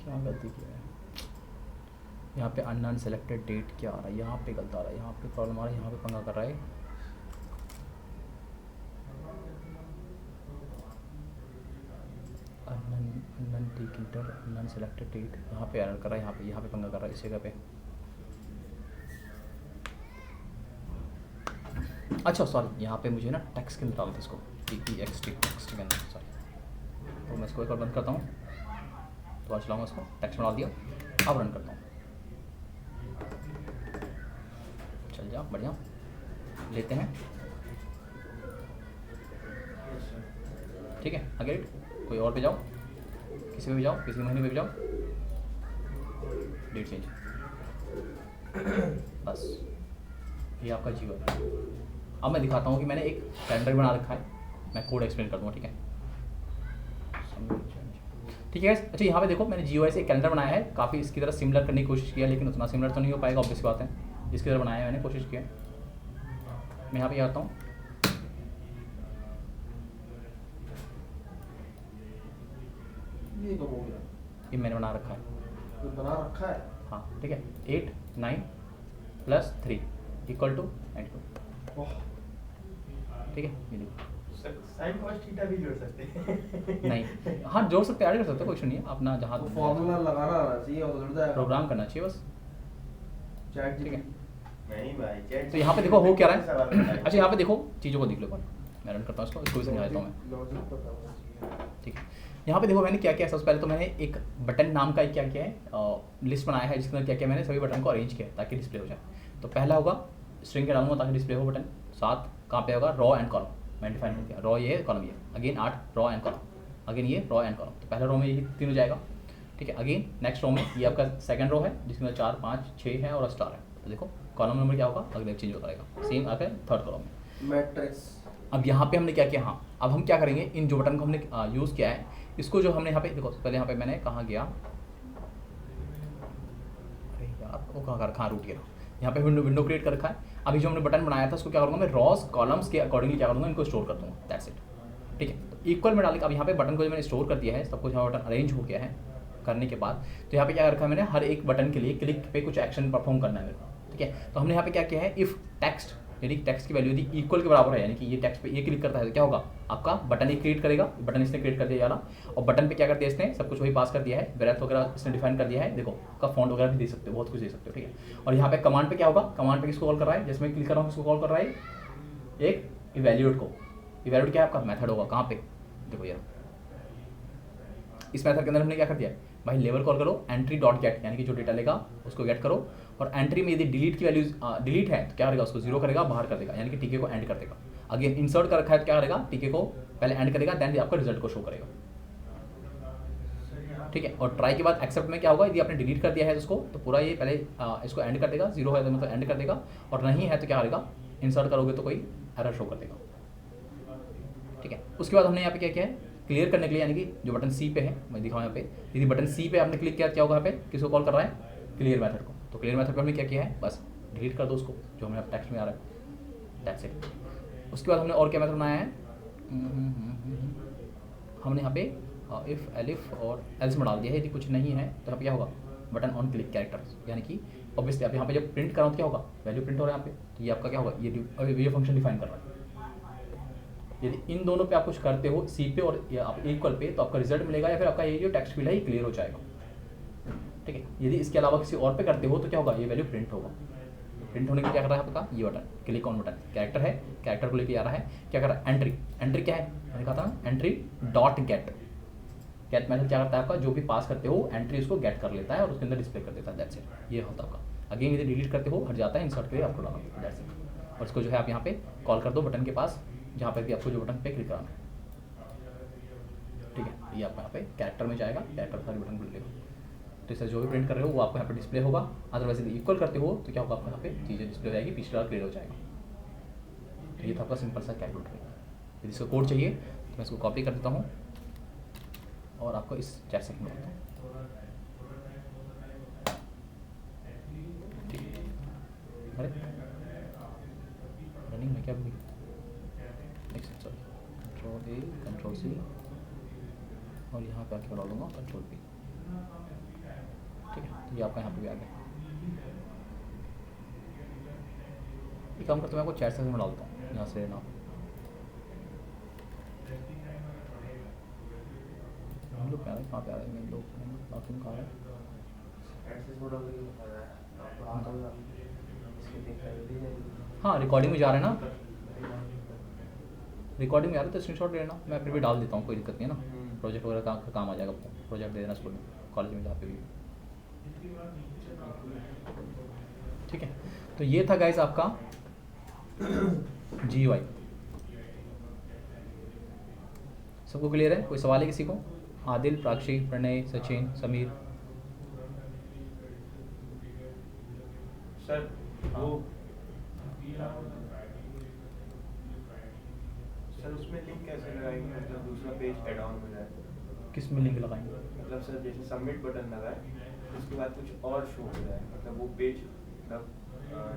क्या गलती की है यहाँ पे? अननोन सेलेक्टेड डेट क्या आ रहा है? यहाँ पे गलत आ रहा है, यहाँ पे प्रॉब्लम आ रहा है, यहाँ पे पंगा कर रहा है। अननोन टिक इंटर, अननोन सेलेक्टेड डेट, यहाँ पे एरर कर रहा है, यहाँ पे पंगा कर रहा है इस जगह पे। अच्छा सॉरी, यहाँ पे मुझे ना टेक्स्ट के अंदर डालते इसको, टेक्स्ट के अंदर, सॉरी। तो मैं इसको एक और बंद करता हूँ, तो आज चलाऊँगा इसको, टेक्स्ट में डाल दिया, अब रन करता हूँ। चल जा, बढ़िया लेते हैं, ठीक है। आगे कोई और पे जाओ, किसी पे भी जाओ, किसी महीने पे भी जाओ, डेट चेंज, बस ये आपका जीवन है। अब मैं दिखाता हूँ कि मैंने एक कैलेंडर बना रखा है, मैं कोड एक्सप्लेन कर दूँगा, ठीक है। ठीक है, अच्छा यहाँ पे देखो मैंने GUI से एक कैलेंडर बनाया है, काफ़ी इसकी तरह सिमिलर करने की कोशिश किया, लेकिन उतना सिमिलर तो नहीं हो पाएगा, ऑब्वियस बात है। इसकी तरह बनाया है मैंने, कोशिश किया। मैं यहाँ पे आता हूँ, ये कब हो गया? ये मैंने बना रखा है, तो बना रखा है। हाँ ठीक है। 8 9 + 3 = 92, ठीक है। ये देखो, साइन कॉस थीटा भी जोड़ सकते हैं। नहीं, हाँ जोड़ सकते, ऐड कर सकते, कोई इशू नहीं है, अपना जहाँ तो फॉर्मूला लगाना आना चाहिए, वो तो जुड़ जाएगा। प्रोग्राम करना चाहिए बस, चैट ठीक है। नहीं भाई चैट। तो यहाँ पे देखो हो क्या रहा सवाल है। बताइए। अच्छा यहाँ पे देखो चीज़ों को देख लो, मैं रन करता हूँ इसको भी समझा देता हूँ मैं, लॉजिक पता होना चाहिए। ठीक है। यहाँ पे देखो मैंने क्या किया, सबसे पहले तो मैंने एक बटन नाम का क्या किया है, लिस्ट बनाया है, जिसके अंदर क्या किया मैंने सभी बटन को अरेंज किया ताकि डिस्प्ले हो जाए। तो पहला होगा स्ट्रिंग के डालूंगा ताकि डिस्प्ले हो बटन, साथ कहाँ पे होगा, रॉ एंड कॉलम, मैंने डिफाइन कर दिया, रॉ ये कॉलम ये, again 8 raw and column, again ये रॉ एंड कॉलम। तो पहले रो में ये 3 हो जाएगा, ठीक है। अगेन नेक्स्ट रो में ये आपका सेकंड रो है, जिसके अंदर 4 5 6 है और स्टार है। तो देखो कॉलम नंबर क्या होगा, अगले चेंज होता रहेगा, सेम आकर थर्ड कॉलम में। मैट्रिक्स। अब यहाँ पे हमने क्या किया, हाँ अब हम क्या करेंगे, इन जो बटन को हमने यूज़ किया है, इसको जो हमने यहाँ पे देखो, पहले यहाँ पे मैंने कहाँ गया, अरे यार वो कहाँ रूट गया, यहाँ पे विंडो क्रिएट कर रखा है। अभी जो हमने बटन बनाया था उसको क्या करूँगा मैं, रॉस कॉलम्स के अकॉर्डिंगली क्या करूँगा, इनको स्टोर कर दूँगा, दैट्स इट, ठीक है। तो इक्वल में डाल के अब यहाँ पे बटन को जो मैंने स्टोर कर दिया है, सब कुछ यहाँ बटन अरेंज हो गया है करने के बाद, तो यहाँ पे क्या रखा है मैंने, हर एक बटन के लिए क्लिक पे कुछ एक्शन परफॉर्म करना है मेरे को, ठीक है। तो हमने यहाँ पे क्या किया है, इफ टेक्स्ट, यदि टेक्स्ट की वैल्यू यदि इक्वल के बराबर है, यानी कि ये टेक्स्ट पे ये क्लिक करता है तो क्या होगा, आपका बटन ही क्रिएट करेगा, बटन इसने क्रिएट कर दिया यार, और बटन पे क्या कर दिया इसने, सब कुछ वही पास कर दिया है, ब्रेथ वगैरह इसने डिफाइन कर दिया है, देखो का फॉन्ट वगैरह भी दे सकते हो, बहुत कुछ दे सकते हो, ठीक है। और यहाँ पे कमांड पे क्या होगा, कमांड पे किसको कॉल कर रहा है, जिसमें क्लिक कर रहा हूँ किसको कॉल कर रहा है, एक इवैल्यूएट को। इवैल्यूएट क्या है आपका मेथड होगा, कहाँ पे देखो यार, इस मेथड के अंदर हमने क्या कर दिया है भाई, लेवल कॉल करो, एंट्री डॉट गेट, यानी कि जो डेटा लेगा उसको गेट करो, और एंट्री में यदि डिलीट की वैल्यू डिलीट है तो क्या करेगा, उसको 0 करेगा, बाहर कर देगा, यानी कि टीके को एंड कर देगा। अगेन इंसर्ट कर रखा है तो क्या करेगा, टीके को पहले एंड करेगा, देन आपका रिजल्ट को शो करेगा। सर यहाँ ठीक है। और ट्राई के बाद एक्सेप्ट में क्या होगा, यदि आपने डिलीट कर दिया है उसको तो पूरा ये पहले इसको एंड कर देगा, 0 है तो मतलब एंड कर देगा, और नहीं है तो क्या करेगा, इंसर्ट करोगे तो कोई एरर शो कर देगा, ठीक है। उसके बाद हमने यहाँ पे क्या किया है, क्लियर करने के लिए, यानी कि जो बटन सी पे है, मैं दिखाऊँ यहाँ पे, यदि बटन सी पे आपने क्लिक किया क्या होगा, यहाँ पे किसको कॉल कर रहा है, क्लियर मेथड को। तो क्लियर मेथड पे हमने क्या किया है, बस डिलीट कर दो उसको, जो हमें टेक्स्ट में आ रहा है, दैट्स इट। उसके बाद हमने और क्या मेथड बनाया है, हमने यहाँ पे इफ़ एलिफ और एल्स में डाल दिया है। यदि कुछ नहीं है तो यहाँ पे क्या होगा, बटन ऑन क्लिक कैरेक्टर, यानी कि ऑब्वियसली आप यहाँ पे जब प्रिंट कराओ तो क्या होगा, वैल्यू प्रिंट हो रहा है यहाँ पे, तो ये आपका क्या होगा, ये फंक्शन डिफाइन कर रहा है। यदि इन दोनों पे आप कुछ करते हो, सी पे और आप इक्वल पे, तो आपका रिजल्ट मिलेगा, या फिर आपका ये जो टेक्स्ट फील्ड है ये क्लियर हो जाएगा, ठीक है। यदि इसके अलावा किसी और पे करते हो तो क्या होगा, ये वैल्यू प्रिंट होगा। प्रिंट होने के क्या कर रहा है आपका, ये button click on button, character है, कैरेक्टर को लेके आ रहा है, क्या कर रहा है, एंट्री। एंट्री क्या है, मैंने कहा था ना, entry dot gate. Get method क्या करता है आपका, जो भी पास करते हो एंट्री उसको गेट कर लेता है और उसके अंदर डिस्प्ले कर देता है, दैट्स इट। ये होता है आपका। अगेन यदि डिलीट करते हो हट जाता है, इंसर्ट के लिए आपको डालना होता है, दैट्स इट। और इसको जो है आप यहाँ पे कॉल कर दो बटन के पास, जहाँ पे भी आपको जो बटन पे क्लिक कराना है, ठीक है। ये आपका यहाँ पे कैरेक्टर में जाएगा, कैरेक्टर सारे बटन खुल लेगा, तो इससे जो भी प्रिंट कर रहे हो वो आपको यहाँ पे डिस्प्ले होगा। अदरवाइज यदि इक्वल करते हो तो क्या होगा, आपको यहाँ पे चीज़ें डिस्प्ले हो जाएगी, पिछला क्लियर हो जाएगा। तो ये था आपका सिंपल सा कैलकुलेटर। यदि इसको कोड चाहिए तो मैं इसको कॉपी कर देता हूँ और आपको इस चैट सेक्शन में देता हूँ, ठीक है। अरे रनिंग में क्या भी कंट्रोल ए कंट्रोल सी और यहाँ पे आके डाल दूँगा कंट्रोल पी, ठीक है। ये आपका यहाँ पे भी आ गया। ये काम करते मैं आपको चैट सेक्शन में डालता हूँ, यहाँ से ना हम लोग क्या कहाँ पे आ रहे हैं, लोग बाथरूम कहाँ है, हाँ रिकॉर्डिंग में जा रहे हैं ना, रिकॉर्डिंग में आ रहे तो स्क्रीनशॉट ले लेना, मैं फिर भी डाल देता हूँ, कोई दिक्कत नहीं है ना। प्रोजेक्ट वगैरह का काम आ जाएगा, प्रोजेक्ट दे देना स्कूल में, कॉलेज में जहाँ पे भी, ठीक है। तो ये था गाइस आपका GUI। सबको क्लियर है, कोई सवाल है किसी को? आदिल, प्राक्षी, प्रणय, सचिन, समीर। सर वो सर उसमें लिंक कैसे लगाएंगे, मतलब दूसरा पेज ऐड ऑन हो जाए, किस में लिंक लगाएंगे? मतलब सर जैसे सबमिट बटन लगाए उसके बाद कुछ और शो हो जाए, मतलब वो पेज मतलब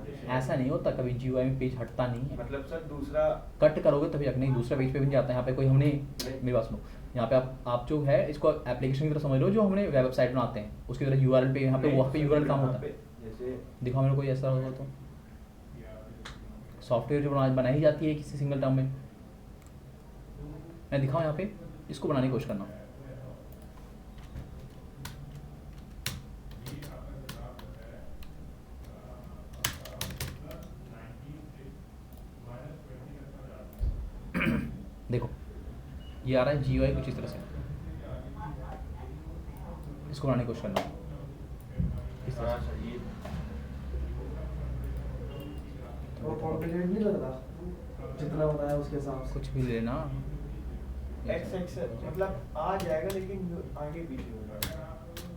जैसे ऐसा नहीं होता, कभी GUI में पेज हटता नहीं है, मतलब सर दूसरा कट करोगे तभी नहीं, दूसरा पेज पे भी नहीं जाता है। यहाँ पे कोई हमने, मेरी बात सुनो, यहाँ पे आप जो है इसको एप्लीकेशन की तरह समझ लो, जो हमने वेबसाइट बनाते हैं उसकी तरह URL पे, यहाँ पे वहाँ पे URL काम होता है। जैसे दिखाओ मेरे को कोई ऐसा होगा तो, सॉफ्टवेयर जो बनाई जाती है किसी सिंगल टर्म में, मैं दिखाऊँ यहाँ पे, इसको बनाने की कोशिश करना। देखो ये आ रहा है GUI कुछ इस तरह से, इसको बनाने की कोशिश करना इस तरह से। ये वो कॉम्प्लिकेट नहीं लग रहा, जितना बताया उसके हिसाब से। कुछ भी लेना, एक्स एक्स मतलब आ जाएगा लेकिन आगे पीछे होगा।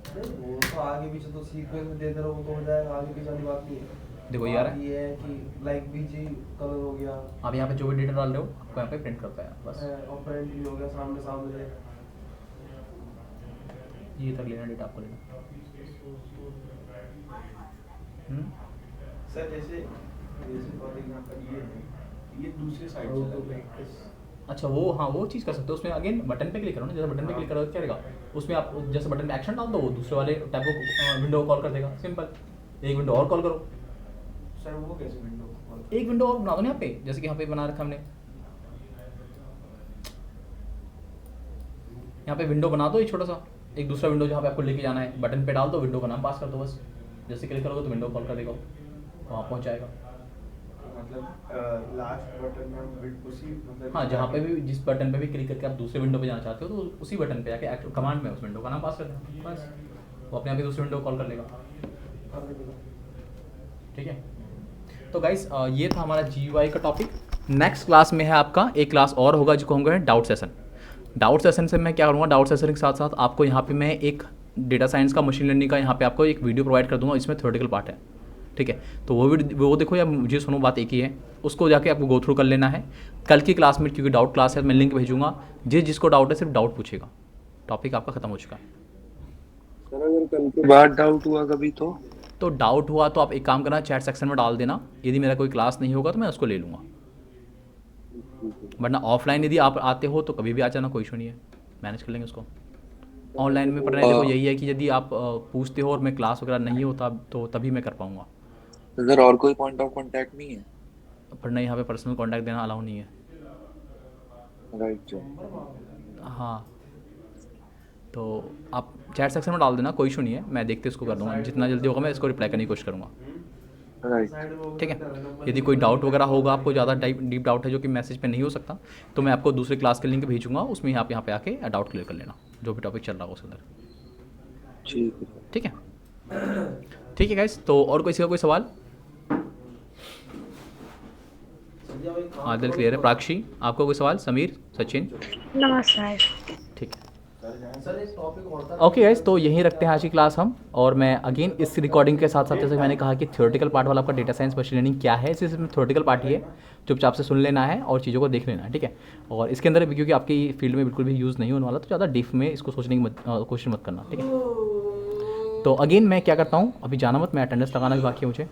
नहीं, वो तो आगे पीछे तो सीक्वेंस में देते रहो तो हो जाएगा, आगे पीछे वाली बात नहीं है। देखो ये आ रहा है, ये है कि लाइक बीजी कलर हो गया, आप यहाँ पे जो भी डेटा डाल रहे हो आपको यहाँ पे प्रिंट करता है बस। और प्रिंट भी हो गया सामने सामने। ये तक लेना डेटा आपको लेना। सर जैसे फॉर एग्जांपल ये दूसरे साइड से लग रहा है। अच्छा वो, हाँ वो चीज़ कर सकते हो, उसमें अगेन बटन पे क्लिक करो ना, जैसे बटन पे क्लिक करोगे क्या रहेगा, उसमें आप जैसे बटन पे एक्शन डाल दो, वो दूसरे वाले टैब को विंडो को कॉल कर देगा, सिंपल। एक विंडो और कॉल करो, सर वो कैसे विंडो कॉल, एक विंडो और बना दो ना यहाँ पे, जैसे कि यहाँ पे बना रखा हमने, यहाँ पे विंडो बना दो एक छोटा सा, एक दूसरा विंडो जहाँ पे आपको लेके जाना है, बटन पे डाल दो, विंडो का नाम पास कर दो बस, जैसे क्लिक करोगे तो विंडो कॉल कर देगा, वहाँ पहुँच जाएगा। मतलब लास्ट बटन में उसी मतलब हाँ जहाँ पे भी, जिस बटन पे भी क्लिक करके आप दूसरे विंडो पे जाना चाहते हो तो उसी बटन पे जाके कमांड में उस विंडो का नाम पास कर देना बस, वो अपने आप ही दूसरी विंडो कॉल कर लेगा, ठीक है। तो गाइस ये था हमारा GUI का टॉपिक। नेक्स्ट क्लास में है आपका एक क्लास और होगा जिसको हम कहें डाउट सेशन। डाउट सेशन से मैं क्या करूँगा, डाउट सेशन के साथ साथ आपको यहाँ पे मैं एक डेटा साइंस का, मशीन लर्निंग का यहाँ पे आपको एक वीडियो प्रोवाइड कर दूँगा, इसमें थ्योरेटिकल पार्ट है, ठीक है। तो वो देखो या मुझे सुनो, बात एक ही है, उसको जाके आपको गो थ्रू कर लेना है। कल की क्लास में, क्योंकि डाउट क्लास है, मैं लिंक भेजूँगा, जिसको डाउट है सिर्फ डाउट पूछेगा, टॉपिक आपका ख़त्म हो चुका है। सर अगर कल के बाद डाउट हुआ कभी तो डाउट हुआ तो आप एक काम करना, चैट सेक्शन में डाल देना, यदि मेरा कोई क्लास नहीं होगा तो मैं उसको ले लूँगा, वरना ऑफलाइन यदि आप आते हो तो कभी भी आ जाना, कोई इशू नहीं है, मैनेज कर लेंगे उसको। ऑनलाइन में पढ़ने देखो यही है कि यदि आप पूछते हो और मैं क्लास वगैरह नहीं होता तो तभी मैं कर पाऊँगा, सर और कोई पॉइंट ऑफ कांटेक्ट नहीं है? वरना यहाँ पे पर्सनल कॉन्टैक्ट देना अलाउ नहीं है। राइट। हाँ, तो आप चैट सेक्शन में डाल देना, कोई इशू नहीं है, मैं देखते इसको कर दूँगा, जितना जल्दी होगा मैं इसको रिप्लाई करने की कोशिश करूँगा, राइट। ठीक है। यदि कोई डाउट वगैरह होगा, आपको ज़्यादा डीप डाउट है जो कि मैसेज पे नहीं हो सकता, तो मैं आपको दूसरे क्लास के लिंक भेजूँगा, उसमें आप यहाँ पे आके डाउट क्लियर कर लेना, जो भी टॉपिक चल रहा हो उसके अंदर, ठीक है। ठीक है। ठीक है गाइस, तो और किसी का कोई सवाल? हाँ, दिल क्लियर है। प्राक्षी, आपको कोई सवाल? समीर, सचिन? नमस्कार। ठीक है, सर एक टॉपिक और था। ओके गाइस, तो यहीं रखते हैं आज की क्लास हम। और मैं अगेन इस रिकॉर्डिंग के साथ साथ, जैसे मैंने कहा कि थ्योरेटिकल पार्ट वाला आपका डेटा साइंस मशीन लर्निंग क्या है, सिर्फ थ्योरेटिकल पार्ट ही है, चुपचाप से सुन लेना है और चीज़ों को देख लेना है, ठीक है। और इसके अंदर भी क्योंकि आपकी फील्ड में बिल्कुल भी यूज़ नहीं होने वाला, तो ज़्यादा डीप में इसको सोचने की कोशिश मत करना, ठीक है। तो अगेन मैं क्या करता हूँ, अभी जाना मत, मैं अटेंडेंस लगाना भी बाकी है मुझे।